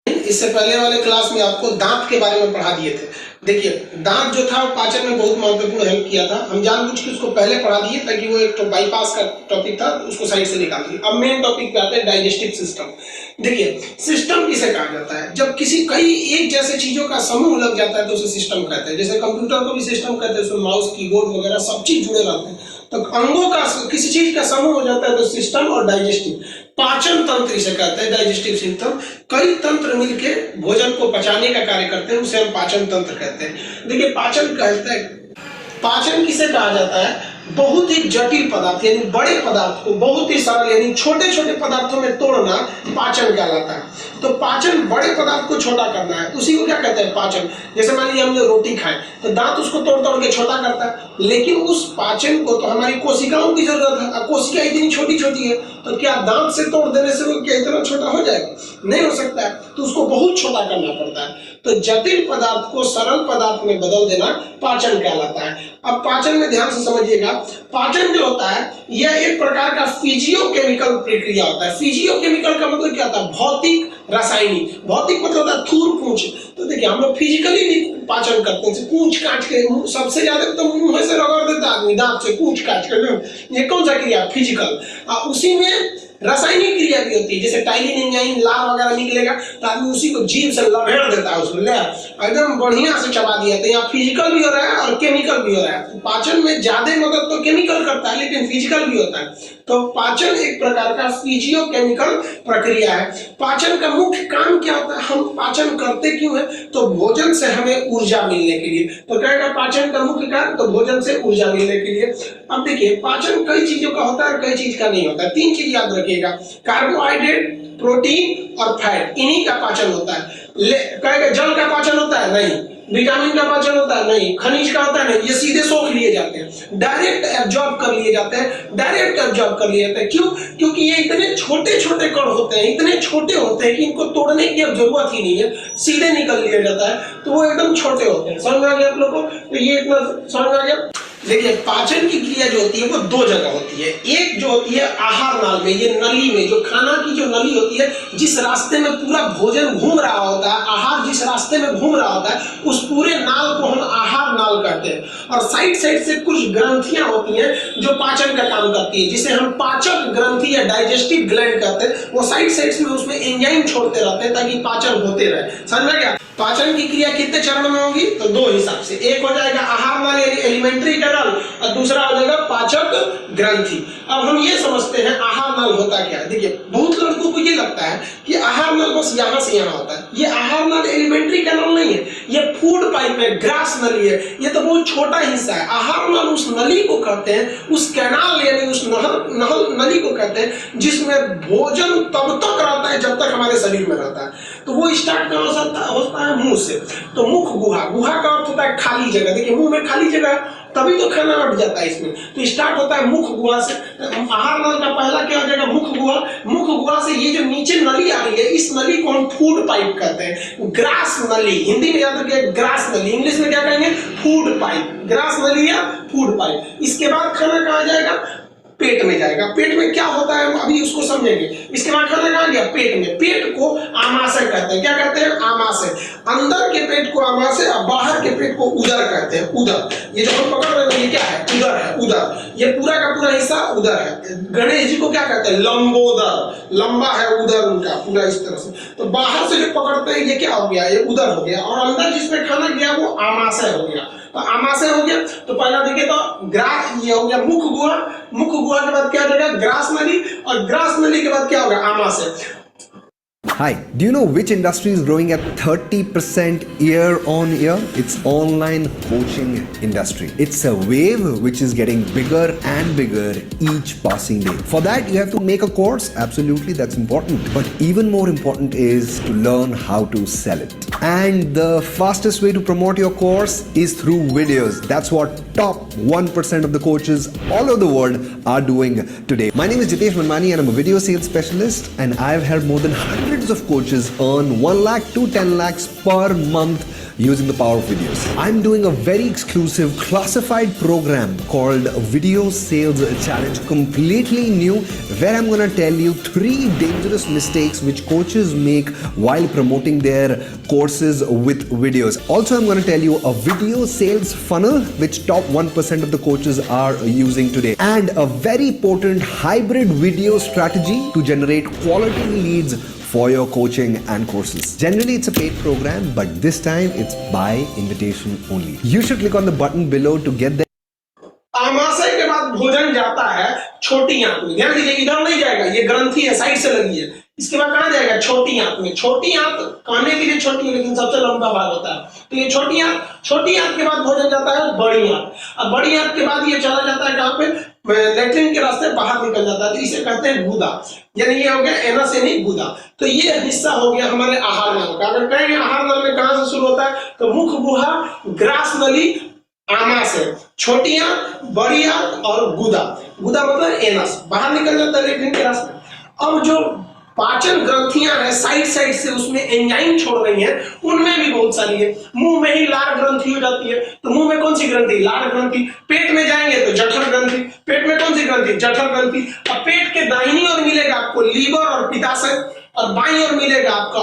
[SPEAKER 8] इससे पहले वाले क्लास में आपको दांत के बारे में पढ़ा दिए थे. देखिए, दांत जो था वो पाचन में बहुत महत्वपूर्ण हेल्प किया था. हम जानबूझ के उसको पहले पढ़ा दिए ताकि वो एक तो बाईपास का टॉपिक था, उसको साइड से निकाल दिए. अब मेन टॉपिक पे आते हैं, डाइजेस्टिव सिस्टम. देखिए, सिस्टम किसे कहा जाता है? जब किसी कई एक जैसे चीजों का समूह लग जाता है तो उसे सिस्टम कहते हैं. जैसे कंप्यूटर को भी सिस्टम कहते हैं, उसमें माउस, कीबोर्ड वगैरह सब चीज जुड़े रहते हैं. तो अंगों का किसी चीज का समूह हो जाता है तो सिस्टम. और डाइजेस्टिव, पाचन तंत्र इसे कहते हैं. डाइजेस्टिव सिस्टम, कई तंत्र मिलके भोजन को पचाने का कार्य करते हैं, उसे हम पाचन तंत्र कहते हैं. देखिए, पाचन कहते हैं, पाचन किसे कहा जाता है? बहुत ही जटिल पदार्थ यानी बड़े पदार्थ को बहुत ही सरल यानी छोटे छोटे पदार्थों में तोड़ना पाचन कहलाता है. तो पाचन बड़े पदार्थ को छोटा करना है, उसी को क्या कहते हैं? पाचन. जैसे मान लीजिए हमने रोटी खाए तो दांत उसको तोड़ तोड़ के छोटा करता है, लेकिन उस पाचन को तो हमारी कोशिकाओं की जरूरत है. कोशिका इतनी छोटी छोटी है तो क्या दांत से तोड़ देने से वो क्या इतना छोटा हो जाएगा? नहीं हो सकता है. तो उसको बहुत छोटा करना पड़ता है. तो जटिल पदार्थ को सरल पदार्थ में बदल देना पाचन कहलाता है. अब पाचन में ध्यान से समझिएगा, पाचन जो होता है यह एक प्रकार का फिजियोकेमिकल प्रक्रिया होता है. फिजियोकेमिकल का मतलब क्या होता है? भौतिक, रासायनिक. भौतिक मतलब होता है थूर पूंछ. तो देखिए, हम लोग फिजिकली भी पाचन करते हैं, पूंछ काट के. सबसे ज्यादा तो मुंह से रगड़ देता आदमी, दांत से पूंछ काट के. ये कौन सा क्रिया? फिजिकल. उसी में रासायनिक क्रिया भी होती है. जैसे टाइलिन एंजाइम, लार वगैरह निकलेगा तो आदमी उसी को जीभ से लपेट देता है, उसको ले एकदम बढ़िया से चबा दिया. तो यहाँ फिजिकल भी हो रहा है और केमिकल भी हो रहा है. तो पाचन में ज्यादा मदद तो केमिकल करता है, लेकिन फिजिकल भी होता है. तो पाचन एक प्रकार का फिजियोकेमिकल प्रक्रिया है. पाचन का मुख्य काम क्या होता है? हम पाचन करते क्यों है? तो भोजन से हमें ऊर्जा मिलने के लिए. तो कहेगा पाचन का मुख्य कार्य तो भोजन से ऊर्जा मिलने के लिए. अब देखिए, पाचन कई चीजों का होता है, कई चीज का नहीं होता है. 3 चीज याद रखिएगा, कार्बोहाइड्रेट, प्रोटीन और फैट, इन्हीं का पाचन होता है. कहेगा जल का पाचन होता है? नहीं. विटामिन का पाचन होता है? नहीं. खनिज का होता है? नहीं. ये सीधे सोख लिए जाते हैं, डायरेक्ट एब्जॉर्ब कर लिए जाते हैं, डायरेक्ट एब्जॉर्ब कर लिए जाते हैं. क्यों? क्योंकि ये इतने छोटे छोटे कण होते हैं, इतने छोटे होते हैं कि इनको तोड़ने की अब जरूरत ही नहीं है, सीधे निकल लिया जाता है. तो वो एकदम छोटे होते हैं. समझ आ गया आप लोग को? तो ये इतना समझ आ गया. देखिए, पाचन की क्रिया जो होती है वो 2 जगह होती है. एक जो होती है आहार नाल में, ये नली में, जो खाना की जो नली होती है, जिस रास्ते में पूरा भोजन घूम रहा होता है, आहार जिस रास्ते में घूम रहा होता है, उस पूरे नाल को हम आहार नाल कहते हैं. और साइड साइड से कुछ ग्रंथियां होती हैं जो पाचन का काम करती है, जिसे हम पाचक ग्रंथि या डाइजेस्टिव ग्लैंड कहते हैं. वो साइड साइड में उसमें एंजाइम छोड़ते रहते हैं ताकि पाचन होते रहे. समझ में गया? पाचन की क्रिया कितने चरण में होगी? तो 2 हिसाब से. एक हो जाएगा आहार नाल यानी एलिमेंट्री कैनाल, और दूसरा हो जाएगा पाचक ग्रंथि. अब हम ये समझते हैं आहार नाल होता क्या है. देखिए, बहुत लड़कों को ये लगता है कि आहार नाल बस यहाँ से यहाँ होता है. ये आहार नाल एलिमेंट्री कैनाल नहीं है, ये फूड पाइप है, ग्रास नली है. ये तो बहुत छोटा हिस्सा है. आहार नाल उस नली को कहते हैं, उस कैनाल यानी उस नली को कहते हैं जिसमें भोजन तब तक रहता है जब तक हमारे शरीर में रहता है. तो वो स्टार्ट कहाँ होता है? मुंह से. तो मुख गुहा, गुहा का अर्थ होता है खाली जगह. देखिए, मुंह में खाली जगह है, तभी तो खाना अट जाता है इसमें। तो स्टार्ट होता है मुख गुहा से। आहार नल का पहला क्या हो जाएगा, मुख गुहा। मुख गुहा से ये जो नीचे नली आ रही है, इस नली को हम फूड पाइप कहते हैं, ग्रास नली। हिंदी में याद रखिए ग्रास नली, इंग्लिश में क्या कहेंगे, फूड पाइप। ग्रास नली या फूड पाइप। इसके बाद खाना कहाँ जाएगा, पेट में जाएगा। पेट में क्या होता है अभी उसको समझेंगे। इसके बाद खाना कहाँ गया, पेट में। पेट को आमाशय कहते हैं। क्या कहते हैं, आमाशय। अंदर के पेट को आमाशय और बाहर के पेट को उदर कहते हैं, उदर। ये जो हम पकड़ रहे हैं ये क्या है, उदर है, उदर। ये पूरा का पूरा हिस्सा उदर है। गणेश जी को क्या कहते हैं, लंबोदर, लंबा है उदर उनका पूरा इस तरह से। तो बाहर से जो पकड़ते हैं ये क्या हो गया, ये उदर हो गया, और अंदर जिसमें खाना गया वो आमाशय हो गया। तो आमाशय हो गया। तो पहला देखिए तो ग्रास, ये हो गया मुख गुहा। मुख गुहा के बाद क्या हो जाएगा, ग्रास नली, और ग्रास नली के बाद क्या होगा, आमाशय।
[SPEAKER 9] Hi, do you know which industry is growing at 30% year on year? It's online coaching industry. It's a wave which is getting bigger and bigger each passing day. For that, you have to make a course. Absolutely, that's important. But even more important is to learn how to sell it. And the fastest way to promote your course is through videos. That's what top 1% of the coaches all over the world are doing today. My name is Jitesh Manmani and I'm a video sales specialist, and I've helped more than hundreds of coaches earn 1 lakh to 10 lakhs per month using the power of videos. I'm doing a very exclusive classified program called Video Sales Challenge, completely new, where I'm going to tell you 3 dangerous mistakes which coaches make while promoting their courses with videos. Also, I'm going to tell you a video sales funnel which top 1% of the coaches are using today, and a very potent hybrid video strategy to generate quality leads for your coaching and courses. Generally, it's a paid program, but this time it's by invitation only. You should click on the button below to get the
[SPEAKER 8] आमाशय के बाद भोजन जाता है छोटी आंत में। ध्यान दीजिए, इधर नहीं जाएगा, ये ग्रंथि है, साइड से लगी है। इसके बाद कहाँ जाएगा, छोटी आंत में। छोटी आंत कहने के लिए छोटी है, लेकिन सबसे लंबा भाग होता है। तो ये छोटी आंत के बाद भोजन जाता है बड़ी आंत। अब बड़ी आंत के बाद ये चला जाता है कहाँ पे, लेट्रिन के रास्ते बाहर निकल जाता है। तो इसे कहते हैं गुदा, यानी ये हो गया एनस यानी गुदा। तो ये हिस्सा हो गया हमारे आहार नल का। अगर कहेंगे आहार नल में कहां से शुरू होता है, तो मुख गुहा, ग्रास नली, आमाशय, छोटी आंत, बड़ी आंत और गुदा। गुदा मतलब एनस, बाहर निकल जाता है लेट्रिन के रास्ते। अब जो पाचन ग्रंथियां हैं साइड से उसमें एंजाइम छोड़ रही हैं, उनमें भी बहुत सारी है। मुंह में ही लार ग्रंथि हो जाती है, तो मुंह में कौन सी ग्रंथि, लार ग्रंथि। पेट में जाएंगे तो जठर ग्रंथि, पेट में कौन सी ग्रंथि, जठर ग्रंथि। अब पेट के दाहिनी ओर मिलेगा आपको लीवर और पित्ताशय, और बाईं ओर मिलेगा आपको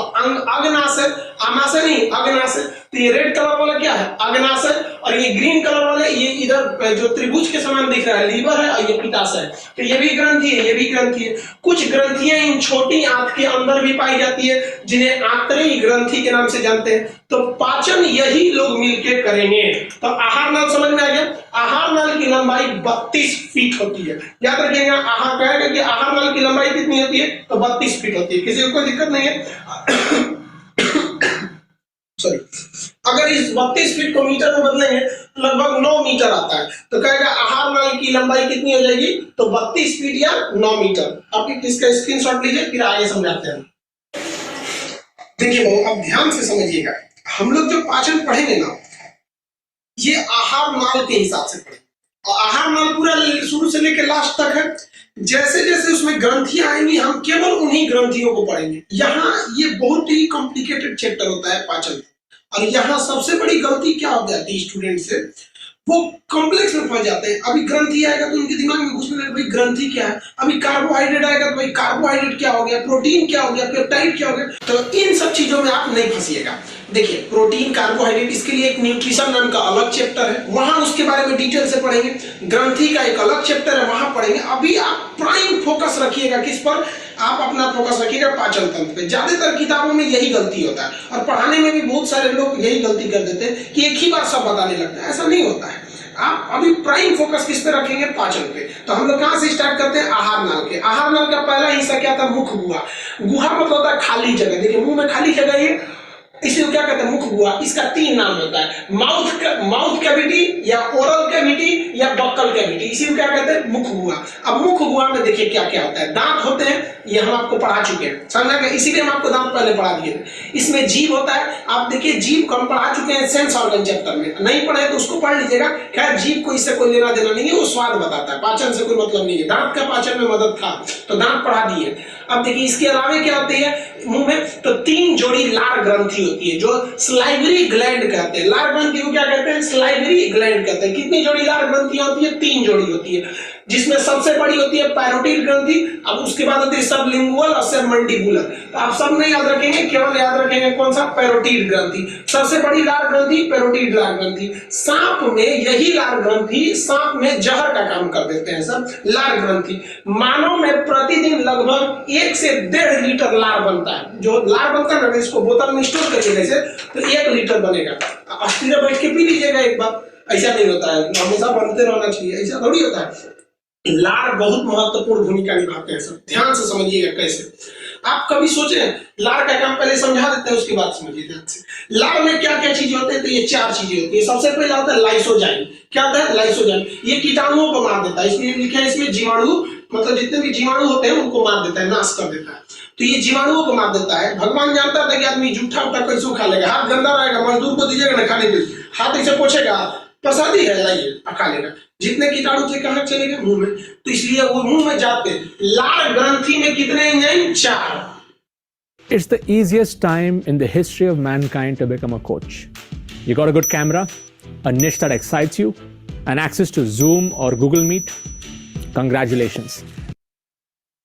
[SPEAKER 8] अग्नाशय, आमाशय नहीं अग्नाशय। तो ये रेड कलर वाला क्या है, अग्नाशय, और ये ग्रीन कलर वाला ये इधर जो त्रिभुज के समान दिख रहा है लीवर है, और ये पित्ताशय। तो ये भी ग्रंथि है, ये भी ग्रंथि है। कुछ ग्रंथियां इन छोटी आंत के अंदर भी पाई जाती है, जिन्हें आंतरिक ग्रंथि के नाम से जानते हैं। तो पाचन यही लोग मिलकर करेंगे। तो आहार नल समझ में आ गया। आहार नल की लंबाई 32 फीट होती है। याद रखिएगा, आहार कहेगा कि आहार नल की लंबाई कितनी होती है, तो 32 फीट होती है। किसी को कोई दिक्कत नहीं है। सॉरी, अगर इस 32 फीट को मीटर में बदलेंगे तो लगभग 9 मीटर आता है। तो कहेगा आहार नल की लंबाई कितनी हो जाएगी, तो 32 फीट या 9 मीटर। आप इसका स्क्रीनशॉट लीजिए, फिर आगे समझाते हैं। देखिए अब ध्यान से समझिएगा, हम लोग जो पाचन पढ़ेंगे ना, ये आहार नाल के हिसाब से पढ़ेंगे। और आहार नाल पूरा शुरू से लेकर लास्ट तक है। जैसे जैसे उसमें ग्रंथियां आएंगी, हम केवल उन्हीं ग्रंथियों को पढ़ेंगे। यहाँ ये बहुत ही कॉम्प्लिकेटेड चैप्टर होता है पाचन। और यहाँ सबसे बड़ी गलती क्या हो जाती है स्टूडेंट से, वो कॉम्प्लेक्स में फंस जाते हैं। अभी ग्रंथि आएगा तो उनके दिमाग में घुसने लगेगा भाई ग्रंथि क्या है। अभी कार्बोहाइड्रेट आएगा तो भाई कार्बोहाइड्रेट क्या हो गया, प्रोटीन क्या हो गया, पेप्टाइड क्या हो गया। तो इन सब चीजों में आप नहीं फंसिएगा। देखिए प्रोटीन, कार्बोहाइड्रेट, इसके लिए एक न्यूट्रिशन नाम का अलग चैप्टर है, वहां उसके बारे में डिटेल से पढ़ेंगे। ग्रंथि का एक अलग चैप्टर है, वहां पढ़ेंगे। अभी आप प्राइम फोकस रखिएगा किस पर, आप अपना फोकस रखिएगा पाचन तंत्र पे। ज्यादातर किताबों में यही गलती होता है, और पढ़ाने में भी बहुत सारे लोग यही गलती कर देते हैं कि एक ही बार सब बताने लगता है। ऐसा नहीं होता है। आप अभी प्राइम फोकस किस पे रखेंगे, पाचन पे। तो हम लोग कहां से स्टार्ट करते हैं, आहार नाल के। आहार नाल का पहला हिस्सा क्या था, मुख गुहा। गुहा मतलब होता है खाली जगह। देखिए मुंह में खाली जगह, इसलिए क्या कहते हैं मुख गुहा। इसका 3 नाम होता है, माउथ कैविटी या ओरल कैविटी या बक्कल कैविटी, इसी क्या कहते हैं मुख गुहा। अब मुख गुहा में देखिए क्या क्या होता है। दांत होते हैं, ये हम आपको पढ़ा चुके हैं, समझा गया, इसीलिए हम आपको दांत पहले पढ़ा दिए थे। इसमें जीभ होता है, आप देखिए जीभ को हम पढ़ा चुके हैं सेंस ऑर्गन चैप्टर में, नहीं पढ़े तो उसको पढ़ लीजिएगा। खैर जीभ को इससे कोई लेना देना नहीं है, वो स्वाद बताता है, पाचन से कोई मतलब नहीं है। दांत का पाचन में मदद था तो दांत पढ़ा दिए। अब देखिए इसके अलावा क्या होती है मुंह में, तो 3 जोड़ी लार ग्रंथि होती है जो स्लाइवरी ग्लैंड कहते हैं। लार ग्रंथि को क्या कहते हैं, स्लाइवरी ग्लैंड कहते हैं। कितनी जोड़ी लार ग्रंथियां होती है, 3 जोड़ी होती है, जिसमें सबसे बड़ी होती है पैरोटिड ग्रंथि, अब उसके बाद होती है सबलिंगुअल और सबमंडिबुलर। तो आप सब नहीं याद रखेंगे, केवल याद रखेंगे कौन सा, पैरोटिड ग्रंथि। सबसे बड़ी लार ग्रंथि पैरोटिड लार ग्रंथि। सांप में यही लार ग्रंथि सांप में जहर का काम कर देते हैं सब लार ग्रंथि। मानव में प्रतिदिन लगभग 1 से 1.5 लीटर लार बनता है। जो लार बनता है ना, इसको बोतल में स्टोर करिए जैसे तो 1 लीटर बनेगा। अस्थिर बैठ के पी लीजिएगा एक बार, ऐसा नहीं होता है, हमेशा बनते रहना चाहिए, ऐसा थोड़ी होता है। लार बहुत महत्वपूर्ण भूमिका निभाते हैं, सब ध्यान से समझिएगा कैसे। आप कभी सोचे, लार का काम पहले समझा देते हैं, उसके बाद समझिए ध्यान से। लार में क्या क्या चीजें होती है, तो ये 4 चीजें होती है। सबसे पहले होता है लाइसोजाइम। क्या होता है, लाइसोजाइम, ये कीटाणुओं को मार देता है, इसलिए लिखा है इसमें जीवाणु, मतलब जितने भी जीवाणु होते हैं उनको मार देता है, नाश कर देता है। तो ये जीवाणुओं को मार देता है। भगवान जानता था कि आदमी जूठा उठा कैसे खा लेगा, हाथ गंदा रहेगा, मजदूर को दीजिएगा ना खाने के लिए, हाथ ऐसे पोछेगा, प्रसादी है लाइए खा लेगा, जितने कीटाणु थे कहाँ चले गए, मुंह में। तो इसलिए वो मुंह में जाते। लार ग्रंथि में कितने enzyme, 4।
[SPEAKER 10] It's the easiest time in the history of mankind to become a coach. You got a good camera, a niche that excites you, and access to Zoom or Google Meet. Congratulations.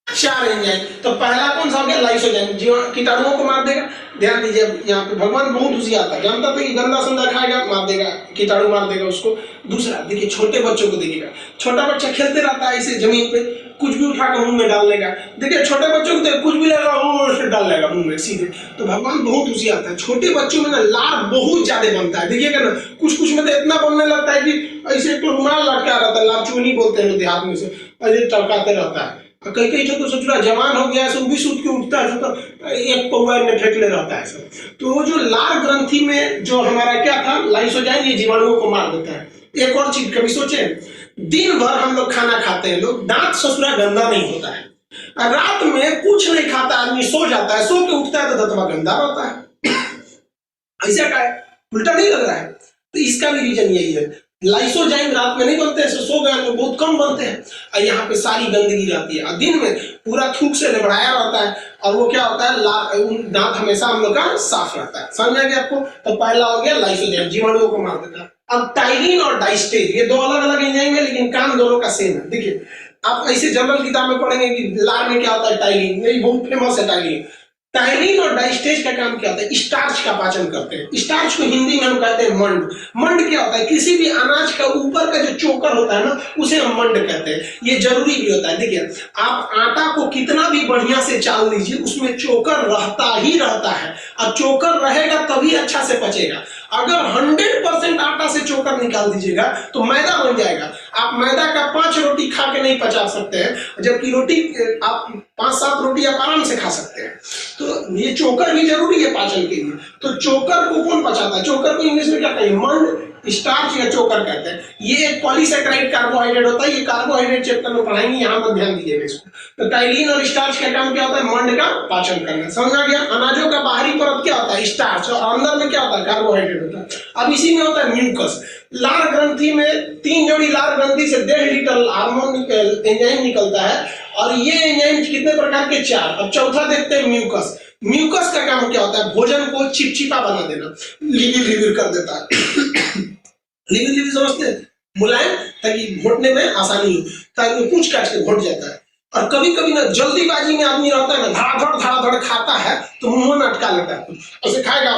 [SPEAKER 8] 4 enzyme. तो पहला कौन सा हो गया, lysozyme, जीवाणु कीटाणुओं को मार देगा। ध्यान दीजिए, यहाँ पे भगवान बहुत होशियार था, जानता था कि गंदा संदा खाएगा मार देगा, कीटाणु मार देगा उसको। दूसरा देखिए, छोटे बच्चों को देखिएगा, छोटा बच्चा खेलते रहता है ऐसे जमीन पे, कुछ भी उठाकर मुंह में डाल लेगा। देखिए छोटे बच्चों को कुछ भी लेगा मुंह में डाल लेगा, मुंह में सीधे। तो भगवान बहुत होशियार था, छोटे बच्चों में ना लार बहुत ज्यादा बनता है। देखिएगा ना, कुछ में तो इतना बनने लगता है कि ऐसे तो रुमाल लटका रहता है, लार चूनी बोलते हैं देहात में से, ऐसे टपकाते रहता है। कई कई तो सोच रहा जवान हो गया है, वो भी सूत के उठता है, तो एक पौवा में फेंक ले रहता है सब। तो वो जो लार ग्रंथि में जो हमारा क्या था, लाइसोजाइम, ये जीवाणुओं को मार देता है। एक और चीज कभी सोचे, दिन भर हम लोग खाना खाते हैं, लोग दांत ससुरा गंदा नहीं होता है। रात में कुछ नहीं खाता आदमी, सो जाता है, सो के उठता है तो दंतवा गंदा रहता है। ऐसा क्या है, उल्टा नहीं लग रहा है? तो इसका भी रीजन यही है, लाइसोजाइम रात में नहीं बनते हैं, सो गए में बहुत कम बनते हैं, और यहाँ पे सारी गंदगी रहती है। और दिन में पूरा थूक से निबड़ाया रहता है, और वो क्या होता है, दांत हमेशा हम लोग का साफ रहता है। समझ आ गया आपको? तो पहला हो गया लाइसोजाइम, जीवाणुओं को मार देता है। अब टाइलिन और डाइस्टेज, ये 2 अलग अलग एंजाइम है, लेकिन काम दोनों का सेम है। देखिए आप ऐसे जनरल किताब में पढ़ेंगे कि लार में क्या होता है, टाइलिन, ये बहुत फेमस है टाइलिन। टाइलिन और डाइस्टेज का काम क्या होता है, स्टार्च का पाचन करते हैं। स्टार्च को हिंदी में हम कहते हैं मंड। मंड क्या होता है, किसी भी अनाज का ऊपर का जो चोकर होता है ना, उसे हम मंड कहते हैं। ये जरूरी भी होता है। देखिए आप आटा को कितना भी बढ़िया से चाल लीजिए, उसमें चोकर रहता ही रहता है, और चोकर रहेगा तभी अच्छा से पचेगा। अगर 100% आटा से चोकर निकाल दीजिएगा तो मैदा बन जाएगा। आप मैदा का 5 रोटी खा के नहीं पचा सकते हैं, जबकि रोटी आप 5-7 रोटी आप आराम से खा सकते हैं। तो ये चोकर भी जरूरी है पाचन के लिए। तो चोकर को कौन पचाता है, चोकर को इंग्लिश में क्या कहेंगे, मंड, स्टार्च या चोकर कहते हैं। ये एक पॉलीसैकेराइड कार्बोहाइड्रेट होता है, ये कार्बोहाइड्रेट चैप्टर में पढ़ाएंगे, यहाँ पर ध्यान दीजिएगा इसको। तो टाइलिन और स्टार्च का काम क्या होता है, मंड का पाचन करना। समझ आ गया? अनाजों का बाहरी परत क्या होता है, स्टार्च, और अंदर में क्या होता है, कार्बोहाइड्रेट होता है। अब इसी में होता है म्यूकस। लार ग्रंथि में 3 जोड़ी लार ग्रंथि से 1.5 लीटर हार्मोन एंजाइम निकलता है, और ये एंजाइम कितने प्रकार के, 4। अब चौथा देखते हैं म्यूकस। म्यूकस का काम क्या होता है, भोजन को चिपचिपा बना देना, लिविर कर देता है। लिविर समझते हैं, मुलायम, ताकि घोटने में आसानी हो, ताकि पूछ काट के घोट जाता है। और कभी कभी ना जल्दीबाजी में आदमी रहता है ना, धड़ाधड़ खाता है तो मुंह में अटका लेता है, कुछ ऐसे खाएगा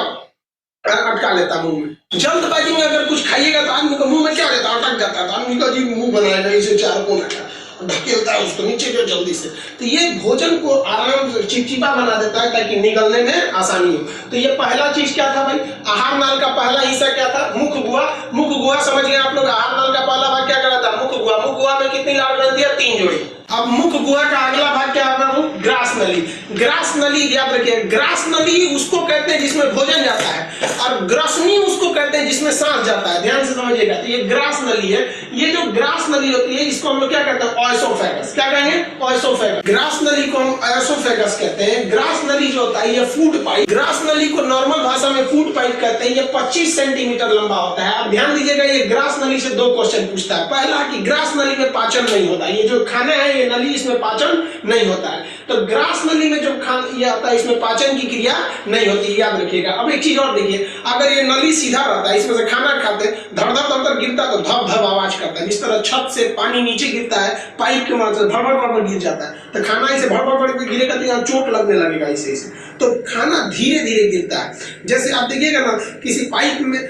[SPEAKER 8] अटका लेता है मुंह में। जल्दबाजी में अगर कुछ खाइएगा तो आदमी को मुंह में क्या रहता है, अटक जाता है, तो आदमी का जी मुंह बनाएगा इसे 4 कोना का, ढकेलता है उसको नीचे को जल्दी से। तो ये भोजन को आराम से चिपचिपा बना देता है ताकि निगलने में आसानी हो। तो ये पहला चीज क्या था भाई, आहार नाल का पहला हिस्सा क्या था, मुख गुहा। मुख गुहा समझ गए आप लोग, आहार नाल का पहला भाग क्या करा था, मुख गुहा। मुख गुहा में कितनी लार ग्रंथि है, 3 जोड़ी। अब मुख गुहा का अगला भाग क्या होगा? वो ग्रास नली। ग्रास नली याद रखिए, ग्रास नली उसको कहते हैं जिसमें भोजन जाता है, और ग्रसनी उसको कहते हैं जिसमें सांस जाता है। ध्यान से समझिएगा, तो ये ग्रास नली है। ये जो ग्रास नली होती है इसको हम लोग क्या कहते हैं? ऑयसोफेगस। क्या कहेंगे? ऑयसोफेगस। ग्रास नली को हम ऑयसोफेगस कहते हैं। ग्रास नली जो होता है ये फूड पाइप, ग्रास नली को नॉर्मल भाषा में फूड पाइप कहते हैं। ये 25 सेंटीमीटर लंबा होता है। अब ध्यान दीजिएगा, ये ग्रास नली से 2 क्वेश्चन पूछता है। पहला कि ग्रास नली में पाचन नहीं होता, ये जो खाना है ये नली इसमें पाचन नहीं होता है। तो ग्रास नली में जो ये आता है इसमें पाचन की क्रिया नहीं होती, याद रखिएगा। अब एक चीज और देखिए, अगर ये नली सीधा रहता है, इसमें से खाना खाते धड़ धड़ धड़ गिरता है तो धप धप आवाज करता है। जिस तरह छत से पानी नीचे गिरता है पाइप के माध्यम से भड़ भड़ भड़ गिर जाता है, तो खाना इसे भड़ भड़ भड़ गिरेगा तो यहाँ चोट लगने लगेगा इसे। तो खाना धीरे धीरे गिरता है। जैसे आप देखिएगा ना, किसी पाइप में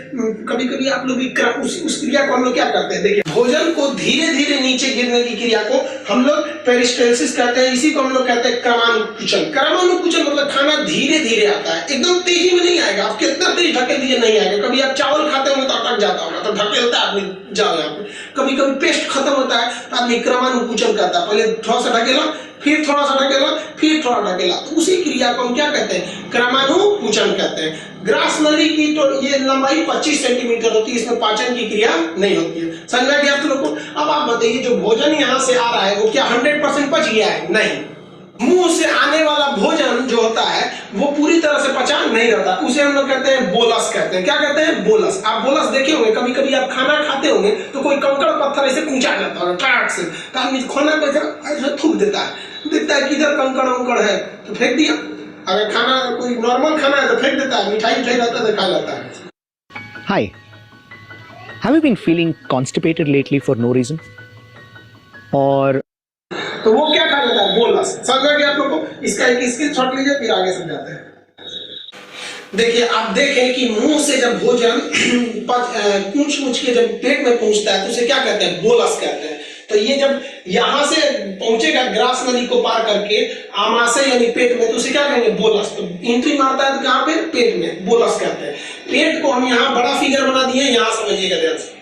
[SPEAKER 8] कभी कभी आप लोग उस क्रिया को हम लोग क्या करते हैं? देखिए, भोजन को धीरे धीरे नीचे गिरने की क्रिया को हम लोग पेरिस्टेल्सिस कहते हैं। इसी को हम लोग कहते हैं क्रमानुकुचन। क्रमानुकुचन मतलब खाना धीरे धीरे आता है, एकदम तेजी में नहीं आएगा। आप कितना तेज ढकेल दीजिए नहीं आएगा। कभी आप चावल खाते होंगे तो अटक जाता होगा, तो ढकेलता है आदमी, जाओ यहाँ पे। कभी कभी पेस्ट खत्म होता है तो आदमी क्रमानुकुचन करता है, पहले थोड़ा सा ढकेला, फिर थोड़ा सा ढकेला, फिर थोड़ा ढकेला। तो उसी क्रिया को हम क्या कहते हैं? क्रमानुकुचन कहते हैं। ग्रास नली की तो ये लंबाई 25 सेंटीमीटर होती है, इसमें पाचन की क्रिया नहीं होती है। समझा गया आप लोगों को? अब आप बताइए, जो भोजन यहाँ से आ रहा है वो क्या 100% पच गया है? नहीं। मुंह से आने वाला भोजन जो होता है वो पूरी तरह से पचा नहीं रहता, उसे हम लोग कहते हैं बोलस कहते हैं। क्या कहते हैं? बोलस। आप बोलस देखे होंगे, कभी कभी आप खाना खाते होंगे तो कोई कंकड़ पत्थर ऐसे कूचा जाता है ट्रैक से, तो आदमी खाना को ऐसे थूक देता है, देखता है किधर कंकड़ उंकड़ है तो फेंक दिया। अगर खाना कोई नॉर्मल खाना है तो फेंक देता है, मिठाई रहता है तो खा लेता है।
[SPEAKER 11] Hi. Have you been feeling constipated lately for no reason? Or
[SPEAKER 8] तो वो क्या खा लेता है? बोलस। समझ गया आप लोगों को? इसका एक स्क्रीनशॉट लीजिए, फिर आगे समझाते हैं। देखिए, आप देखें कि मुंह से जब भोजन पूंछ के जब पेट में पहुंचता है तो उसे क्या कहते हैं? बोलस कहते हैं। तो ये जब यहाँ से पहुंचेगा ग्रास नली को पार करके आमाशय यानी पेट में, तो उसे क्या कहेंगे? बोलस। तो एंट्री मारता है तो कहाँ पे? पेट में। बोलस कहते हैं। पेट को हम यहाँ बड़ा फिगर बना दिए, यहाँ समझिएगा ध्यान से।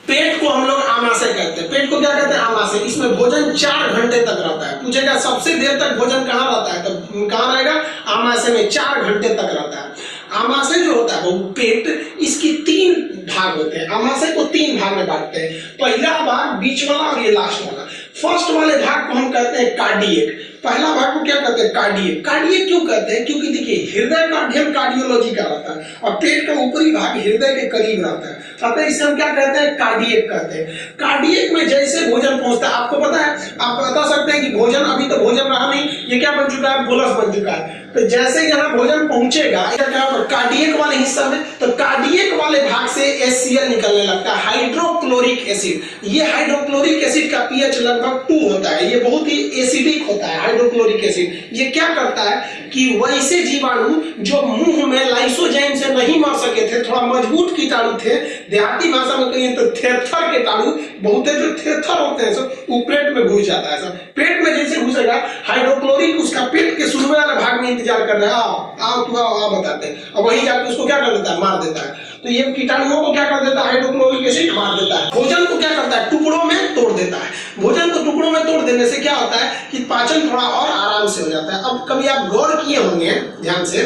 [SPEAKER 8] पेट को हम लोग आमाशय कहते हैं। पेट को क्या कहते हैं? आमाशय। इसमें भोजन 4 घंटे तक रहता है। पूछेगा सबसे देर तक भोजन कहाँ रहता है, तो कहाँ रहेगा? आमाशय में 4 घंटे तक रहता है। आमाशय जो होता है वो पेट, इसकी 3 भाग होते हैं। आमाशय को 3 भाग में बांटते हैं। पहला भाग, बीच वाला और ये लास्ट वाला। फर्स्ट वाले भाग को हम कहते हैं कार्डियक। पहला भाग को क्या कहते हैं? कार्डियक। कार्डियक क्यों कहते हैं? क्योंकि देखिए, हृदय का अध्ययन कार्डियोलॉजी का रहता है और पेट का ऊपरी भाग हृदय के करीब रहता है, अतः इसे हम क्या कहते हैं? कार्डियक कहते हैं। कार्डियक में जैसे भोजन पहुंचता है, आपको पता है, आप बता सकते हैं कि भोजन अभी तो भोजन रहा नहीं, ये क्या बन चुका है? बोलस बन चुका है। तो जैसे यहाँ भोजन पहुंचेगा कार्डियक वाले हिस्सा में, तो कार्डियक वाले भाग से HCl निकलने लगता है, हाइड्रोक्लोरिक एसिड। ये हाइड्रोक्लोरिक एसिड का pH लगभग 2 होता है। ये बहुत ही एसिडिक होता है हाइड्रोक्लोरिक एसिड। ये क्या करता है कि वैसे जीवाणु जो मुंह में लाइसोजाइम से नहीं मर सके थे, थोड़ा मजबूत कीटाणु थे, देहाती भाषा में कहिए तो थेथर कीटाणु, बहुत जो थेथर होते हैं सब, वो पेट में घुस जाता है। सब पेट में जैसे घुसेगा हाइड्रोक्लोरिक, उसका पेट के शुरू वाले भाग में इंतजार कर रहा है, आओ तू आओ बताते हैं, और वही जाकर उसको क्या कर देता है? मार देता है। तो ये कीटाणुओं को क्या कर देता है? हाइड्रोक्लोरिक एसिड मार देता है। भोजन को क्या करता है? टुकड़ों में तोड़ देता है। भोजन को टुकड़ों में तोड़ देने से क्या होता है कि पाचन थोड़ा और आराम से हो जाता है। अब कभी आप गौर किए होंगे, ध्यान से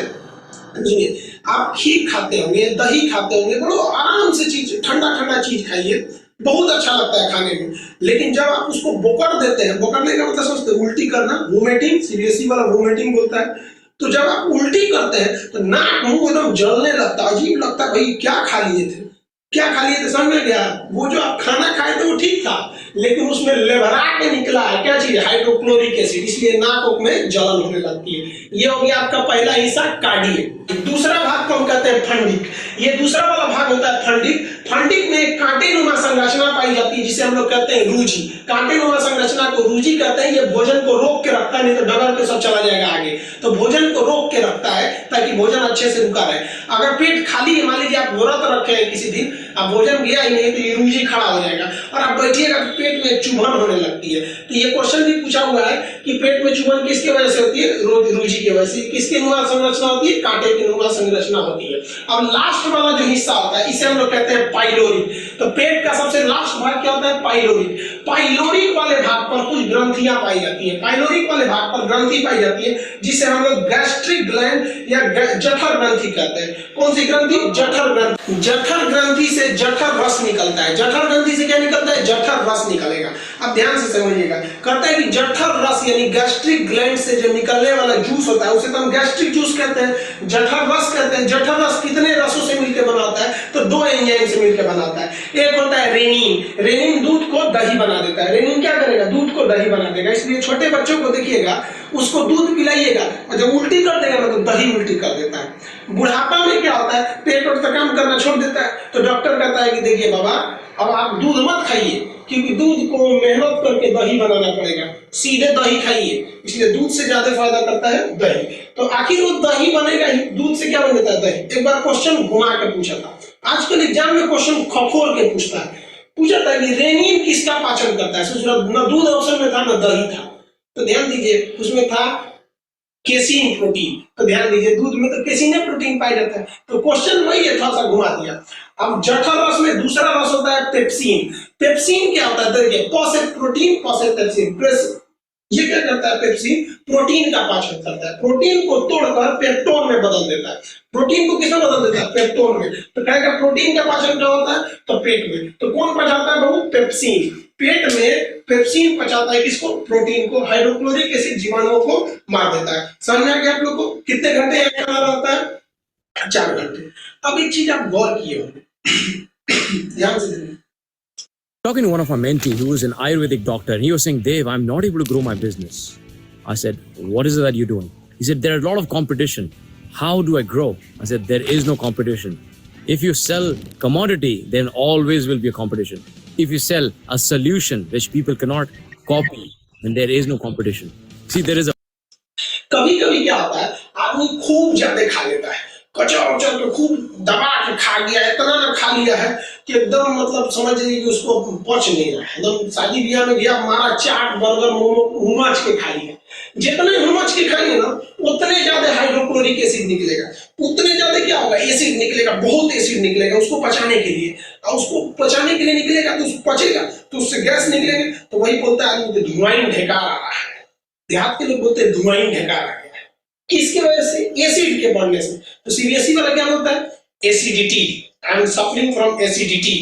[SPEAKER 8] सुनिए, आप खीर खाते होंगे, दही खाते होंगे, बड़ो आराम से चीज, ठंडा ठंडा चीज खाइए, बहुत अच्छा लगता है खाने में। लेकिन जब आप उसको बोकर देते हैं, बोकरने का मतलब समझते, उल्टी करना, वोमिटिंग, सीबीएसई वाला वोमिटिंग बोलता है। तो जब आप उल्टी करते हैं तो नाक मुंह एकदम जलने लगता है, अजीब लगता है, भाई क्या खा लिए थे, क्या खा लिए थे? समझ में गया? वो जो आप खाना खाए थे वो ठीक था, लेकिन उसमें लेवरा के निकला है क्या चीज? हाइड्रोक्लोरिक एसिड, इसलिए नाक में जलन होने लगती है। ये हो गया आपका पहला हिस्सा कार्डियक। दूसरा भाग को हम कहते हैं फंडिक। ये दूसरा वाला भाग होता है फंडिक। फंडिक में एक कांटेनुमा संरचना पाई जाती है जिसे हम लोग कहते हैं रूजी। कांटेनुमा संरचना को रूजी कहते हैं। ये भोजन को रोक के रखता है, नहीं तो डगर पे सब चला जाएगा आगे। तो भोजन को रोक के रखता है ताकि भोजन अच्छे से रुका रहे। अगर पेट खाली है, मान लीजिए आप व्रत रखे हैं किसी दिन, अब भोजन गया ही नहीं, तो ये रूजी खड़ा हो जाएगा और आप बैठिएगा तो पेट में चुभन होने लगती है। तो ये क्वेश्चन भी पूछा हुआ है कि पेट में चुभन किसके वजह से होती है? रूजी की वजह से। किसकी नुमा संरचना होती है? कांटे की नुमा संरचना होती है। अब लास्ट लास्ट वाला जो हिस्सा होता है इसे हम लोग कहते हैं पाइलोरी। तो पेट का सबसे लास्ट भाग क्या होता है? पाइलोरी। पाइलोरिक वाले भाग पर कुछ ग्रंथियां पाई जाती है, पाइलोरिक वाले भाग पर ग्रंथि पाई जाती है जिसे हम लोग गैस्ट्रिक ग्लैंड या जठर ग्रंथि कहते हैं। कौन सी ग्रंथि? जठर ग्रंथि। जठर ग्रंथि से जठर रस निकलता है। जठर ग्रंथि से क्या निकलता है? जठर रस निकलेगा। अब ध्यान से समझिएगा, कहता है कि जठर रस यानी गैस्ट्रिक ग्लैंड से जो निकलने वाला जूस होता है उसे तो हम गैस्ट्रिक जूस कहते हैं, जठर रस कहते हैं। जठर रस कितने रसों से मिलकर बनाता है? तो 2 एंजाइम से मिलकर बनाता है। एक होता है रेनिन। रेनिन दूध को दही बना देता है। रेनिन क्या करेगा? दूध को दही बना देगा। इसलिए छोटे बच्चों को देखिएगा, उसको दूध पिलाइएगा और जब उल्टी कर देगा ना तो दही उल्टी कर देता है। बुढ़ापा में क्या होता है? पेट और काम करना छोड़ देता है, तो डॉक्टर कहता है कि देखिए बाबा अब आप दूध मत खाइए, क्योंकि दूध को मेहनत करके दही बनाना पड़ेगा, सीधे दही खाइए। इसलिए दूध से ज्यादा फायदा करता है दही। तो आखिर वो दही बनेगा ही, दूध से क्या बन जाता है? दही। एक बार क्वेश्चन घुमा के पूछा था, आजकल एग्जाम में क्वेश्चन खखोर के पूछता है, पूछा था कि रेनिन किसका पाचन करता है? न दूध ऑप्शन में था न दही था। तो ध्यान दीजिए, उसमें था केसिन प्रोटीन। तो ध्यान दीजिए, दूध में तो केसिन प्रोटीन पाया जाता है। तो क्वेश्चन वही है, थोड़ा सा घुमा दिया। अब जठर रस में दूसरा रस होता है पेप्सिन। पेप्सिन क्या होता है? देखिए, पॉस एक प्रोटीन, पॉस एक पेप्सिन। ये क्या करता है? पेप्सिन प्रोटीन का पाचन करता है, प्रोटीन को तोड़कर पेप्टोन में बदल देता है। प्रोटीन को किसमें बदल देता है? पेप्टोन में। तो कहेगा प्रोटीन का पाचन क्या होता है? तो पेट में। तो कौन पचाता है बाबू? पेप्सिन। पेट में पेप्सिन पचाता है किसको? प्रोटीन को। हाइड्रोक्लोरिक एसिड जीवाणुओं को मार देता है। समझ में आ गया आप लोग को? कितने घंटे यहाँ खाना रहता है? 4 घंटे। अब एक चीज आप गौर किए होंगे, ध्यान से देखिए।
[SPEAKER 12] Talking to one of my mentees who was an Ayurvedic doctor, and he was saying, Dave, I'm not able to grow my business. I said, what is it that you're doing? He said, there are a lot of competition. How do I grow? I said, there is no competition. If you sell commodity, then always will be a competition. If you sell a solution which people cannot copy, then there is no competition. See, there is a...
[SPEAKER 8] कभी कभी क्या होता है, आदमी खूब ज्यादा खा लेता है, कचौड़ उचड़ के खूब दबा के खा गया है, इतना ना खा लिया है कि एकदम मतलब समझ लीजिए कि उसको पच नहीं रहा है। एकदम शादी ब्याह में गया, मारा चाट बर्गर हुमच के खा लिया। जितने हुमच के खाएंगे ना उतने ज्यादा हाइड्रोक्लोरिक एसिड निकलेगा, उतने ज्यादा क्या होगा? एसिड निकलेगा, बहुत एसिड निकलेगा उसको पचाने के लिए। और उसको पचाने के लिए निकलेगा तो पचेगा तो उससे गैस निकलेंगे। तो वही बोलता है आदमी धुआं ढेकार आ रहा है। देहात के लोग बोलते हैं धुआं ढेकार आ गया है, किसकी वजह से? एसिड के बढ़ने से। तो सीबीएसई वाला क्या बोलता है? Acidity, I am suffering from acidity.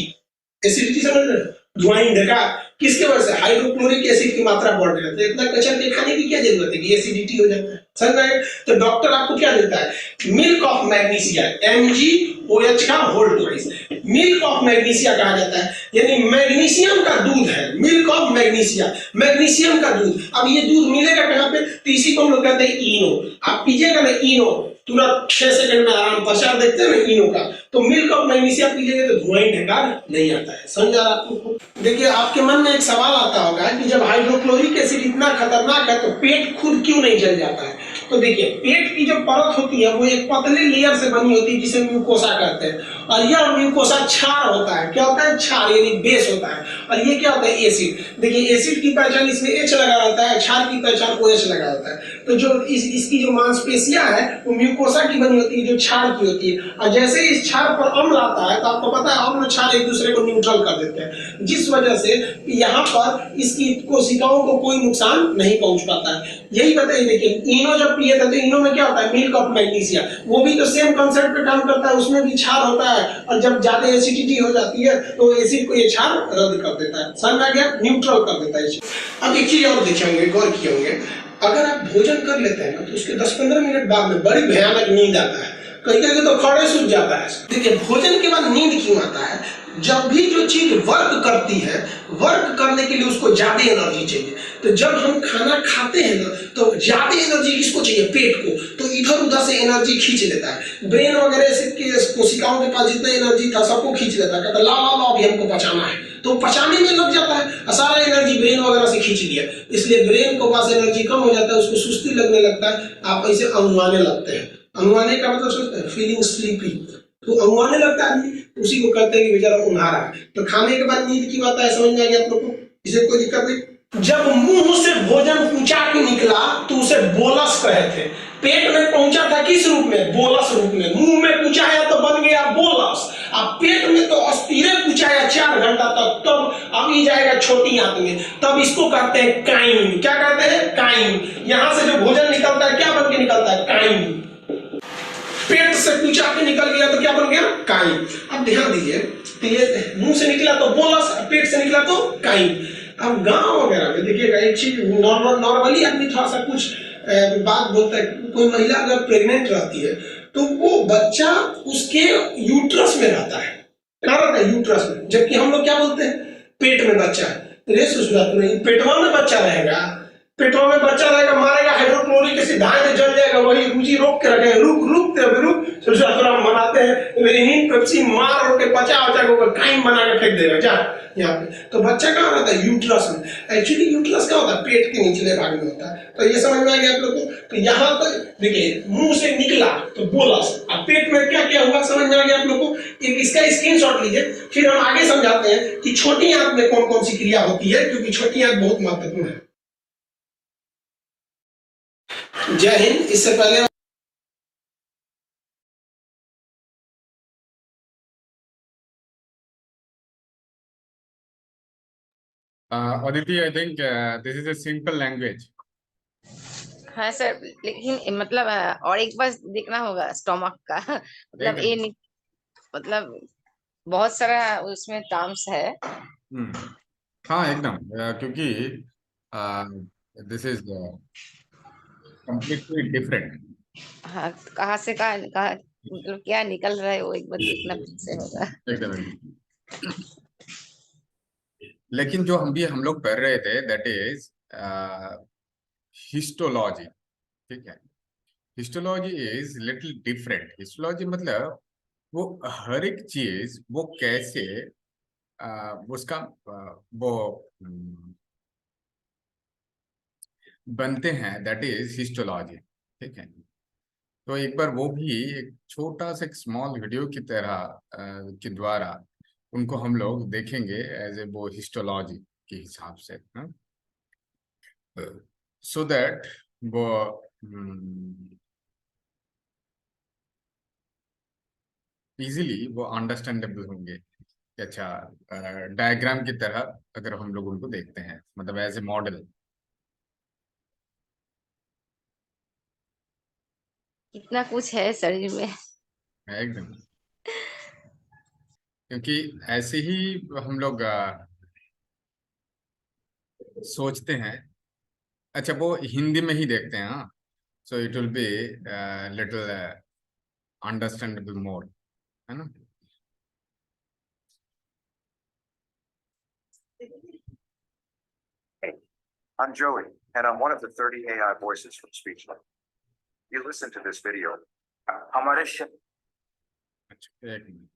[SPEAKER 8] Acidity समझ रहे? धुआं ढेकार किसके वजह से? हाइड्रोक्लोरिक एसिड की मात्रा बढ़ रही है। तो इतना कचर के खाने की क्या जरूरत है कि एसिडिटी हो जाता है? समझ रहे? तो डॉक्टर आपको क्या देता है? मिल्क ऑफ मैग्नीशिया, MgOH का whole twice. Milk of magnesia कहा जाता है, यानी मैग्नीशियम का दूध है। मिल्क ऑफ मैग्नीशिया, मैग्नीशियम का दूध। अब ये दूध मिलेगा कहाँ पे? तो इसी को हम लोग कहते हैं इनो। आप पीजिएगा ना इनो, तुरंत 6 सेकंड में आराम प्रचार देखते हैं ना इनो का। तो मिल्क ऑफ मैग्नीशिया पी लेंगे तो धुआं ढेकार नहीं आता है। समझ आ रहा आपको? देखिए, आपके मन में एक सवाल आता होगा कि जब हाइड्रोक्लोरिक एसिड इतना खतरनाक है तो पेट खुद क्यों नहीं जल जाता है? तो देखिए, पेट की जो परत होती है वो एक पतले लेयर से बनी होती है जिसे म्यूकोसा कहते हैं, और यह म्यूकोसा क्षार होता है। क्या होता है? क्षार यानी बेस होता है। और ये क्या होता है? एसिड। देखिए, एसिड की पहचान इसमें H लगा होता है, क्षार की पहचान OH लगा होता है। तो जो इसकी जो मांसपेशियां है वो म्यूकोसा की बनी होती है, जो क्षार की होती है। और जैसे इस क्षार पर अम्ल आता है तो आपको पता है अम्ल क्षार एक दूसरे को न्यूट्रल कर देते हैं, जिस वजह से यहाँ पर इसकी कोशिकाओं को कोई नुकसान नहीं पहुंच पाता है। यही बताइए, देखिए इनो जब पिए थे तो इनो में क्या होता है? मिल्क ऑफ मैग्नीशिया, वो भी तो सेम कंसेप्ट पे काम करता है, उसमें भी क्षार होता है। और जब ज्यादा एसिडिटी हो जाती है तो एसिड को ये क्षार रद्द कर देता है। समझ में आ गया? न्यूट्रल कर देता है। अब एक चीज और देखे होंगे, गौर किए होंगे, अगर आप भोजन कर लेते हैं ना तो उसके 10-15 मिनट बाद में बड़ी भयानक नींद आता है, कहीं कहीं तो खड़े सूझ जाता है। देखिए, भोजन के बाद नींद क्यों आता है? जब भी जो चीज वर्क करती है, वर्क करने के लिए उसको ज्यादा एनर्जी चाहिए। तो जब हम खाना खाते हैं ना तो ज्यादा एनर्जी किसको चाहिए? पेट को। तो इधर उधर से एनर्जी खींच लेता है। ब्रेन वगैरह से कोशिकाओं के पास जितना एनर्जी था सबको खींच लेता है, कहता ला ला ला अभी हमको पचाना है, तो पचाने में लग जाता है, सारा एनर्जी ब्रेन वगैरह से खींच लिया। इसलिए ब्रेन को पास एनर्जी कम हो जाता है, उसको सुस्ती लगने लगता है, आप ऐसे अनुआने लगते हैं। अनुआने का मतलब सोचते हैं फीलिंग स्लीपी, तो अनुआने लगता है, उसी को कहते हैं कि बेचारा उन्हारा है। तो खाने के बाद नींद क्यों आता है? समझ में आ गया आप लोग को? इसे कोई दिक्कत नहीं। जब मुंह से भोजन ऊंचा के निकला तो उसे बोलस कहे थे। पेट में पहुंचा था किस रूप में? बोलस रूप में। मुंह में पहुंचाया तो बन गया बोलस। अब पेट में तो अस्थिर पूछाया 4 घंटा तक, तब अभी जाएगा छोटी आंत में, तब इसको कहते हैं काइम। क्या कहते हैं? काइम। यहां से जो भोजन निकलता है क्या बन के निकलता है? काइम। पेट से पूछा के निकल गया तो क्या बन गया? काइम। अब ध्यान दीजिए, मुंह से निकला तो बोलस, पेट से निकला तो काइम। अब गांव वगैरह में देखिएगा एक चीज, नॉर्मली आदमी थोड़ा सा कुछ बात बोलता है। कोई महिला अगर प्रेग्नेंट रहती है तो वो बच्चा उसके यूट्रस में रहता है। कहाँ रहता है? यूट्रस में। जबकि हम लोग क्या बोलते हैं? पेट में बच्चा है। पेटवा में बच्चा रहेगा, पेटवा में बच्चा रहेगा, मारेगा हाइड्रोक्लोरिक एसिड, धाए जल जाएगा, वही रुचि रोक के रखेगा, रुक मनाते हैं, पेप्सी मार रोके बचा को काइम बना के फेंक देगा जा यहाँ पे। तो बच्चा कहाँ रहता है? यूट्रस में। एक्चुअली यूट्रस क्या होता है? पेट के निचले भाग में होता है। तो ये समझ में आ गया आप लोग को? तो यहाँ पर देखिए, मुंह से निकला तो बोला, अब पेट में क्या क्या हुआ समझ में आ गया आप लोग को? एक इसका स्क्रीनशॉट लीजिए, फिर हम आगे समझाते हैं कि छोटी आंत में कौन कौन सी क्रिया होती है, क्योंकि छोटी आंत बहुत महत्वपूर्ण है। जय हिंद। इससे पहले
[SPEAKER 1] Aditi, I think this is a simple language.
[SPEAKER 2] हाँ सर, लेकिन मतलब और एक बार देखना होगा स्टोमक का। मतलब ये मतलब बहुत सारा उसमें टर्म्स है।
[SPEAKER 1] हाँ एकदम, क्योंकि दिस इज completely different.
[SPEAKER 2] हाँ, कहाँ से कहाँ मतलब क्या निकल रहा है वो एक बार देखना से होगा।
[SPEAKER 1] एकदम। लेकिन जो हम लोग पढ़ रहे थे, दैट इज हिस्टोलॉजी। ठीक है, histology is little different. Histology मतलब वो हर एक चीज वो कैसे उसका वो बनते हैं, दैट इज हिस्टोलॉजी। ठीक है, तो एक बार वो भी एक छोटा सा एक स्मॉल वीडियो की तरह के द्वारा उनको हम लोग देखेंगे एज ए वो हिस्टोलॉजी के हिसाब से, सो दैट वो इजीली वो अंडरस्टैंडेबल होंगे। अच्छा, डायग्राम की तरह अगर हम लोग उनको देखते हैं, मतलब एज ए मॉडल।
[SPEAKER 2] कितना कुछ है शरीर में
[SPEAKER 1] एकदम, क्योंकि ऐसे ही हम लोग सोचते हैं। अच्छा, वो हिंदी में ही देखते हैं, हाँ, so it will be little understandable more, है ना।
[SPEAKER 13] Hey, I'm Joey, and I'm one of the 30 AI voices from Speechland. You listen to this video. हमारे
[SPEAKER 1] अच्छा, एक मिनट।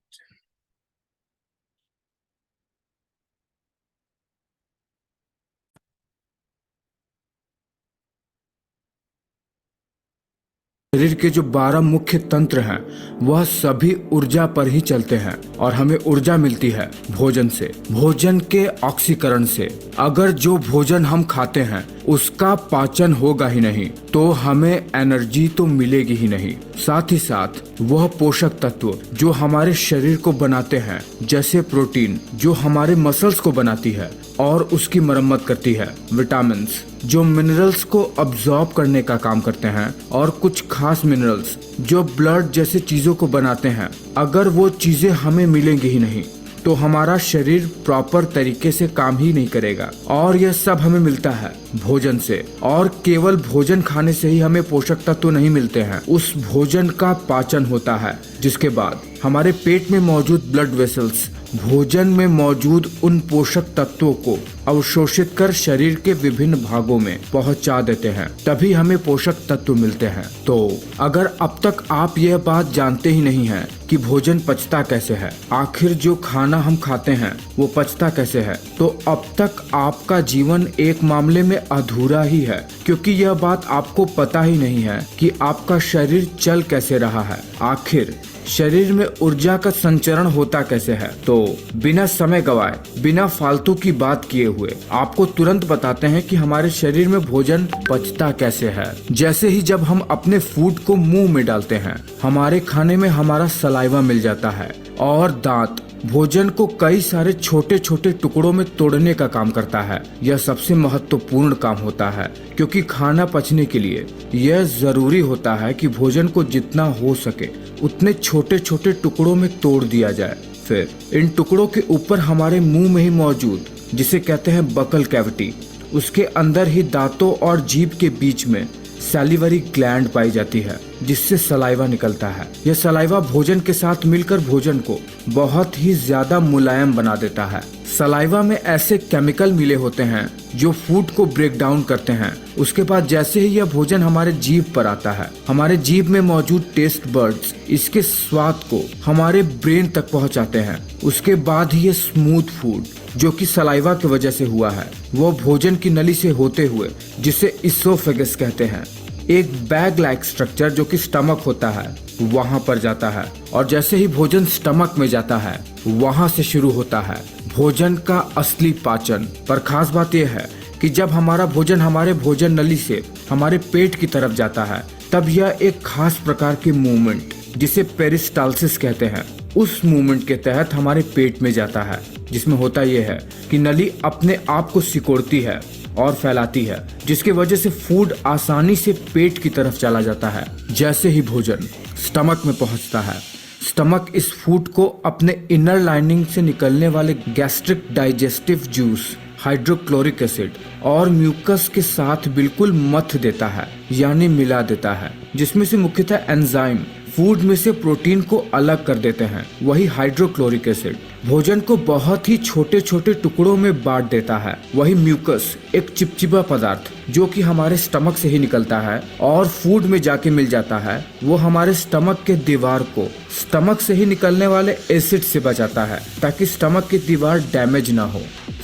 [SPEAKER 14] शरीर के जो 12 मुख्य तंत्र हैं वह सभी ऊर्जा पर ही चलते हैं और हमें ऊर्जा मिलती है भोजन से, भोजन के ऑक्सीकरण से। अगर जो भोजन हम खाते हैं उसका पाचन होगा ही नहीं तो हमें एनर्जी तो मिलेगी ही नहीं। साथ ही साथ वह पोषक तत्व जो हमारे शरीर को बनाते हैं, जैसे प्रोटीन जो हमारे मसल्स को बनाती है और उसकी मरम्मत करती है, विटामिन्स जो मिनरल्स को अब्सॉर्ब करने का काम करते हैं, और कुछ खास मिनरल्स जो ब्लड जैसे चीजों को बनाते हैं, अगर वो चीजें हमें मिलेंगी ही नहीं तो हमारा शरीर प्रॉपर तरीके से काम ही नहीं करेगा। और यह सब हमें मिलता है भोजन से, और केवल भोजन खाने से ही हमें पोषक तत्व नहीं मिलते हैं। उस भोजन का पाचन होता है, जिसके बाद हमारे पेट में मौजूद ब्लड वेसल्स भोजन में मौजूद उन पोषक तत्वों को अवशोषित कर शरीर के विभिन्न भागों में पहुंचा देते हैं, तभी हमें पोषक तत्व मिलते हैं। तो अगर अब तक आप यह बात जानते ही नहीं हैं कि भोजन पचता कैसे है, आखिर जो खाना हम खाते हैं वो पचता कैसे है, तो अब तक आपका जीवन एक मामले में अधूरा ही है, क्योंकि यह बात आपको पता ही नहीं है कि आपका शरीर चल कैसे रहा है, आखिर शरीर में ऊर्जा का संचरण होता कैसे है। तो बिना समय गवाए, बिना फालतू की बात किए हुए आपको तुरंत बताते हैं कि हमारे शरीर में भोजन पचता कैसे है। जैसे ही जब हम अपने फूड को मुंह में डालते हैं, हमारे खाने में हमारा सलाइवा मिल जाता है और दांत भोजन को कई सारे छोटे छोटे टुकड़ों में तोड़ने का काम करता है। यह सबसे महत्वपूर्ण काम होता है क्योंकि खाना पचने के लिए यह जरूरी होता है कि भोजन को जितना हो सके उतने छोटे छोटे टुकड़ों में तोड़ दिया जाए। फिर इन टुकड़ों के ऊपर हमारे मुंह में ही मौजूद, जिसे कहते हैं बकल कैविटी, उसके अंदर ही दांतों और जीभ के बीच में सैलिवरी ग्लैंड पाई जाती है जिससे सलाइवा निकलता है। यह सलाइवा भोजन के साथ मिलकर भोजन को बहुत ही ज्यादा मुलायम बना देता है। सलाइवा में ऐसे केमिकल मिले होते हैं जो फूड को ब्रेक डाउन करते हैं। उसके बाद जैसे ही यह भोजन हमारे जीभ पर आता है, हमारे जीभ में मौजूद टेस्ट बर्ड्स इसके स्वाद को हमारे ब्रेन तक पहुंचाते हैं। उसके बाद ही ये स्मूथ फूड जो कि सलाइवा की वजह से हुआ है, वो भोजन की नली से होते हुए, जिसे इसोफेगस कहते हैं, एक बैग लाइक स्ट्रक्चर जो कि स्टमक होता है, वहां पर जाता है। और जैसे ही भोजन स्टमक में जाता है, वहां से शुरू होता है भोजन का असली पाचन। पर खास बात यह है कि जब हमारा भोजन हमारे भोजन नली से हमारे पेट की तरफ जाता है, तब यह एक खास प्रकार की मूवमेंट जिसे पेरिस्टाल्सिस कहते हैं, उस मूवमेंट के तहत हमारे पेट में जाता है, जिसमें होता यह है कि नली अपने आप को सिकोड़ती है और फैलाती है, जिसकी वजह से फूड आसानी से पेट की तरफ चला जाता है। जैसे ही भोजन स्टमक में पहुंचता है, स्टमक इस फूड को अपने इनर लाइनिंग से निकलने वाले gastric digestive juice, hydrochloric acid और म्यूकस के साथ बिल्कुल मथ देता है, यानी मिला देता है, जिसमें से मुख्यतः एंजाइम फूड में से प्रोटीन को अलग कर देते हैं। वही हाइड्रोक्लोरिक एसिड भोजन को बहुत ही छोटे छोटे टुकड़ों में बांट देता है। वही म्यूकस एक चिपचिपा पदार्थ जो कि हमारे स्टमक से ही निकलता है और फूड में जाके मिल जाता है, वो हमारे स्टमक के दीवार को स्टमक से ही निकलने वाले एसिड से बचाता है ताकि स्टमक की दीवार डैमेज ना हो।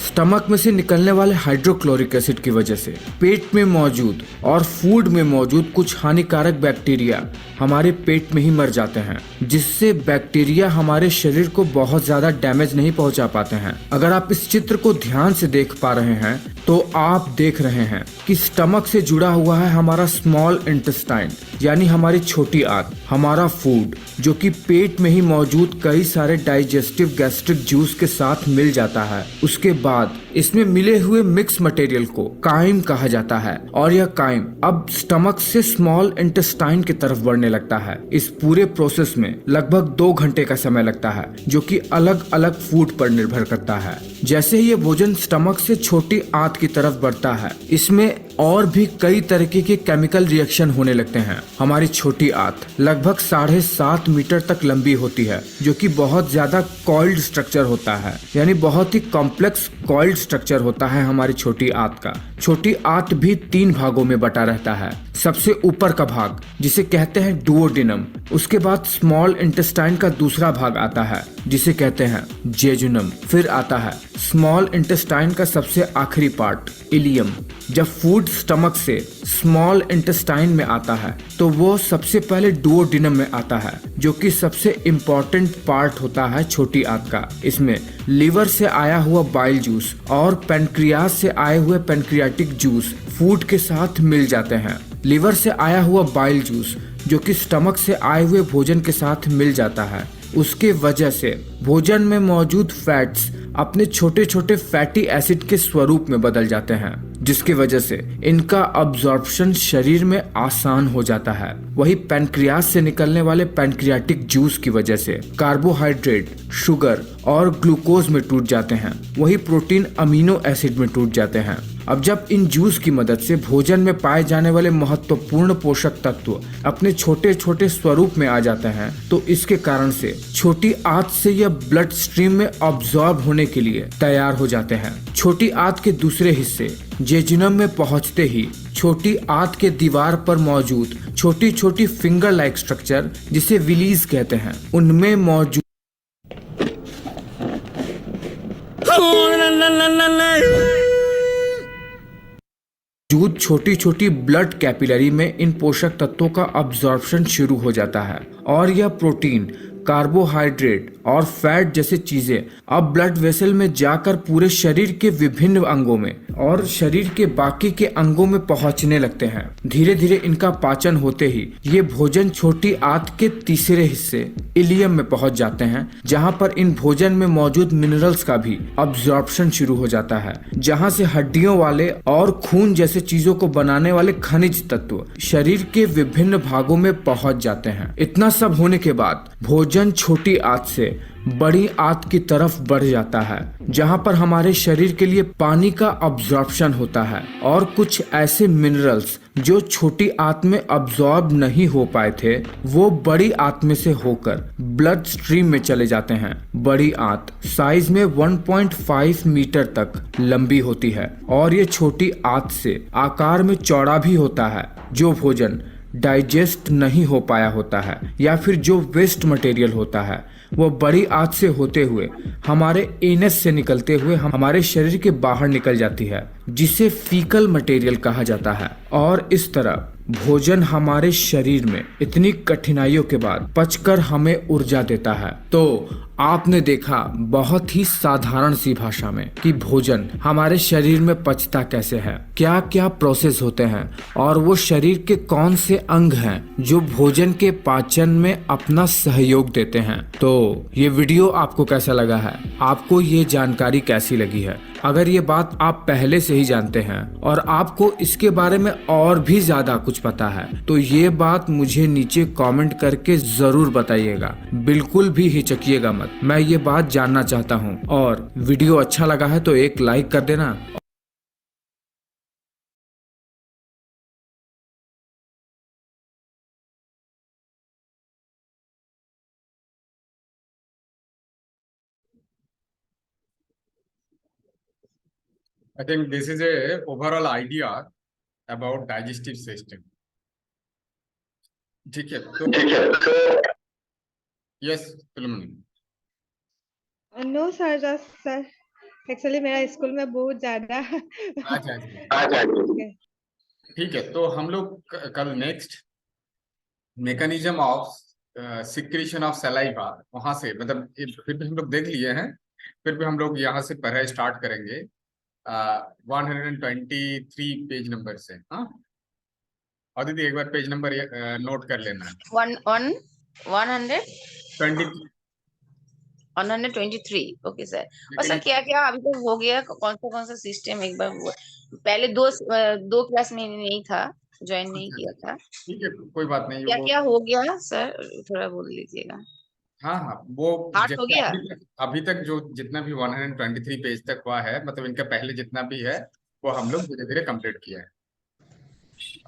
[SPEAKER 14] स्टमक में से निकलने वाले हाइड्रोक्लोरिक एसिड की वजह से पेट में मौजूद और फूड में मौजूद कुछ हानिकारक बैक्टीरिया हमारे पेट में ही मर जाते हैं, जिससे बैक्टीरिया हमारे शरीर को बहुत ज्यादा डैमेज नहीं पहुंचा पाते हैं। अगर आप इस चित्र को ध्यान से देख पा रहे हैं तो आप देख रहे हैं कि स्टमक से जुड़ा हुआ है हमारा स्मॉल इंटेस्टाइन, यानी हमारी छोटी आंत, हमारा फूड जो कि पेट में ही मौजूद कई सारे डाइजेस्टिव गैस्ट्रिक जूस के साथ मिल जाता है। उसके बाद इसमें मिले हुए मिक्स मटेरियल को काइम कहा जाता है और यह काइम अब स्टमक से स्मॉल इंटेस्टाइन की तरफ बढ़ने लगता है। इस पूरे प्रोसेस में लगभग 2 घंटे का समय लगता है, जो कि अलग अलग फूड पर निर्भर करता है। जैसे ही ये भोजन स्टमक से छोटी आंत की तरफ बढ़ता है, इसमें और भी कई तरीके के केमिकल रिएक्शन होने लगते हैं। हमारी छोटी आंत लगभग 7.5 मीटर तक लंबी होती है, जो कि बहुत ज्यादा कॉइल्ड स्ट्रक्चर होता है, यानी बहुत ही कॉम्प्लेक्स कॉइल्ड स्ट्रक्चर होता है हमारी छोटी आंत का। छोटी आंत भी 3 भागों में बटा रहता है। सबसे ऊपर का भाग जिसे कहते हैं डुओडेनम, उसके बाद स्मॉल इंटेस्टाइन का दूसरा भाग आता है जिसे कहते हैं जेजुनम, फिर आता है स्मॉल इंटेस्टाइन का सबसे आखिरी पार्ट इलियम। जब फूड स्टमक से स्मॉल इंटेस्टाइन में आता है तो वो सबसे पहले डुओडेनम में आता है, जो कि सबसे इम्पोर्टेंट पार्ट होता है छोटी आंत का। इसमें लीवर से आया हुआ बाइल जूस और पैनक्रियास से आए हुए पैनक्रियाटिक जूस फूड के साथ मिल जाते हैं। लीवर से आया हुआ बाइल जूस जो कि स्टमक से आए हुए भोजन के साथ मिल जाता है, उसके वजह से भोजन में मौजूद फैट्स अपने छोटे छोटे फैटी एसिड के स्वरूप में बदल जाते हैं, जिसकी वजह से इनका अब्जॉर्प्शन शरीर में आसान हो जाता है। वही पैनक्रियास से निकलने वाले पैनक्रियाटिक जूस की वजह से कार्बोहाइड्रेट, शुगर और ग्लूकोज में टूट जाते हैं, वही प्रोटीन अमीनो एसिड में टूट जाते हैं। अब जब इन जूस की मदद से भोजन में पाए जाने वाले महत्वपूर्ण पोषक तत्व अपने छोटे छोटे स्वरूप में आ जाते हैं, तो इसके कारण से छोटी आंत से यह ब्लड स्ट्रीम में अब्सॉर्ब होने के लिए तैयार हो जाते हैं। छोटी आंत के दूसरे हिस्से जेजुनम में पहुंचते ही छोटी आंत के दीवार पर मौजूद छोटी छोटी फिंगर लाइक स्ट्रक्चर जिसे विलीज कहते हैं, उनमें मौजूद छोटी छोटी ब्लड कैपिलरी में इन पोषक तत्वों का अब्जॉर्प्शन शुरू हो जाता है और यह प्रोटीन कार्बोहाइड्रेट और फैट जैसे चीजें अब ब्लड वेसल में जाकर पूरे शरीर के विभिन्न अंगों में और शरीर के बाकी के अंगों में पहुंचने लगते हैं। धीरे धीरे इनका पाचन होते ही ये भोजन छोटी आंत के तीसरे हिस्से इलियम में पहुंच जाते हैं, जहां पर इन भोजन में मौजूद मिनरल्स का भी अब्जॉर्प्शन शुरू हो जाता है, जहां से हड्डियों वाले और खून जैसे चीजों को बनाने वाले खनिज तत्व शरीर के विभिन्न भागों में पहुंच जाते हैं। इतना सब होने के बाद भोजन छोटी आंत से बड़ी आंत की तरफ बढ़ जाता है, जहां पर हमारे शरीर के लिए पानी का अब्जॉर्प्शन होता है और कुछ ऐसे मिनरल्स जो छोटी आंत में अब्सॉर्ब नहीं हो पाए थे वो बड़ी आंत में से होकर ब्लड स्ट्रीम में चले जाते हैं। बड़ी आंत साइज में 1.5 मीटर तक लंबी होती है और ये छोटी आंत से आकार में चौड़ा भी होता है। जो भोजन डाइजेस्ट नहीं हो पाया होता है या फिर जो वेस्ट मटेरियल होता है वो बड़ी आंत से होते हुए हमारे एनस से निकलते हुए हमारे शरीर के बाहर निकल जाती है, जिसे फीकल मटेरियल कहा जाता है। और इस तरह भोजन हमारे शरीर में इतनी कठिनाइयों के बाद पचकर हमें ऊर्जा देता है। तो आपने देखा बहुत ही साधारण सी भाषा में कि भोजन हमारे शरीर में पचता कैसे है, क्या क्या प्रोसेस होते हैं और वो शरीर के कौन से अंग हैं जो भोजन के पाचन में अपना सहयोग देते हैं। तो ये वीडियो आपको कैसा लगा है, आपको ये जानकारी कैसी लगी है? अगर ये बात आप पहले से ही जानते हैं और आपको इसके बारे में और भी ज्यादा कुछ पता है तो ये बात मुझे नीचे कमेंट करके जरूर बताइएगा। बिल्कुल भी हिचकिएगा मत, मैं ये बात जानना चाहता हूँ। और वीडियो अच्छा लगा है तो एक लाइक कर देना।
[SPEAKER 1] I think this is a overall idea about digestive system. ठीक है तो yes
[SPEAKER 15] no sir, just sir actually मेरा स्कूल में बहुत ज्यादा
[SPEAKER 1] अच्छा ठीक है। तो हम लोग कल next mechanism of secretion of saliva वहां से मतलब फिर भी हम लोग देख लिए हैं, फिर भी हम लोग यहाँ से पढ़ाई स्टार्ट करेंगे 123 पेज नंबर से। हाँ और दीदी एक बार पेज नंबर नोट कर लेना है।
[SPEAKER 2] 123 ओके सर। और सर क्या क्या अभी तक हो गया, कौन सा सिस्टम एक बार पहले दो क्लास में नहीं था, ज्वाइन नहीं किया था।
[SPEAKER 1] ठीक है कोई बात नहीं।
[SPEAKER 2] क्या क्या हो गया सर थोड़ा बोल लीजिएगा।
[SPEAKER 1] हाँ वो
[SPEAKER 2] हो गया
[SPEAKER 1] अभी तक जो जितना भी 123 पेज तक हुआ है, मतलब इनका पहले जितना भी है वो हम लोग धीरे धीरे कंप्लीट किया है।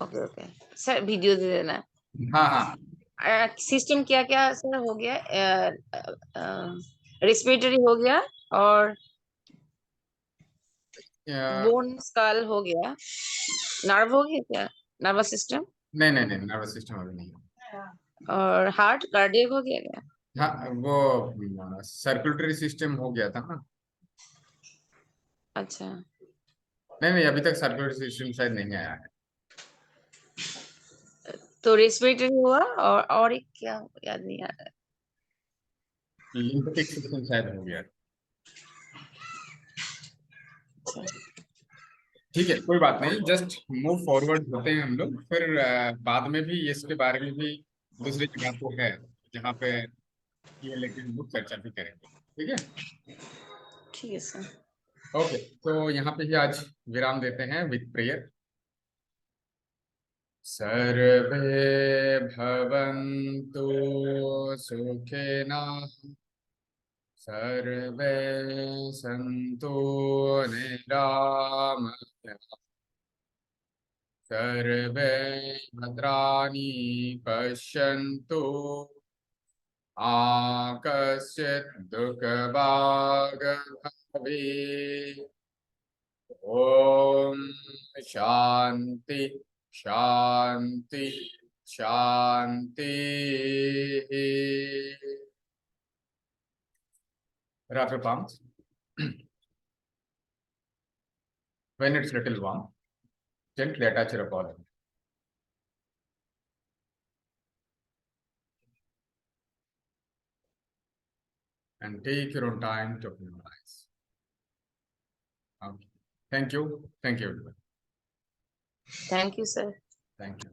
[SPEAKER 2] ओके ओके सर, वीडियो दे देना।
[SPEAKER 1] हाँ
[SPEAKER 2] सिस्टम क्या क्या सर हो गया? रेस्पिरेटरी हो गया और बोन स्कल हो गया, नर्व हो गया क्या? नर्वस सिस्टम
[SPEAKER 1] नहीं नर्वस सिस्टम अभी नहीं है।
[SPEAKER 2] और हार्ट कार्डियक हो गया क्या?
[SPEAKER 1] हाँ वो सर्कुलेटरी सिस्टम हो गया था ना।
[SPEAKER 2] अच्छा
[SPEAKER 1] नहीं अभी तक सर्कुलेटरी सिस्टम शायद नहीं आया है।
[SPEAKER 2] तो रेस्पिरेटरी हुआ और एक क्या याद नहीं आ रहा।
[SPEAKER 1] लिम्फेटिक सिस्टम शायद हो गया। ठीक है कोई बात नहीं, जस्ट मूव फॉरवर्ड होते हैं हम लोग। फिर बाद में भी इसके बारे में भी दूसरी जगह तो है जहाँ पे ये लेके हम लोग चर्चा भी करेंगे। ठीक है
[SPEAKER 2] ठीक है सर।
[SPEAKER 1] ओके तो यहाँ पे ही आज विराम देते हैं विद प्रेयर। सर्वे भवन्तु सुखिनः, सर्वे सन्तु निरामयाः, सर्वे भद्राणि पश्यन्तु मा कश्चित् दुःखभाग् भवेत्। ओम शांति शांति शांति। Wrap your palms. When it's little warm, gently attach your palm. and take your own time to open your eyes. Okay. Thank you. Thank you, everyone.
[SPEAKER 2] Thank you, sir.
[SPEAKER 1] Thank you.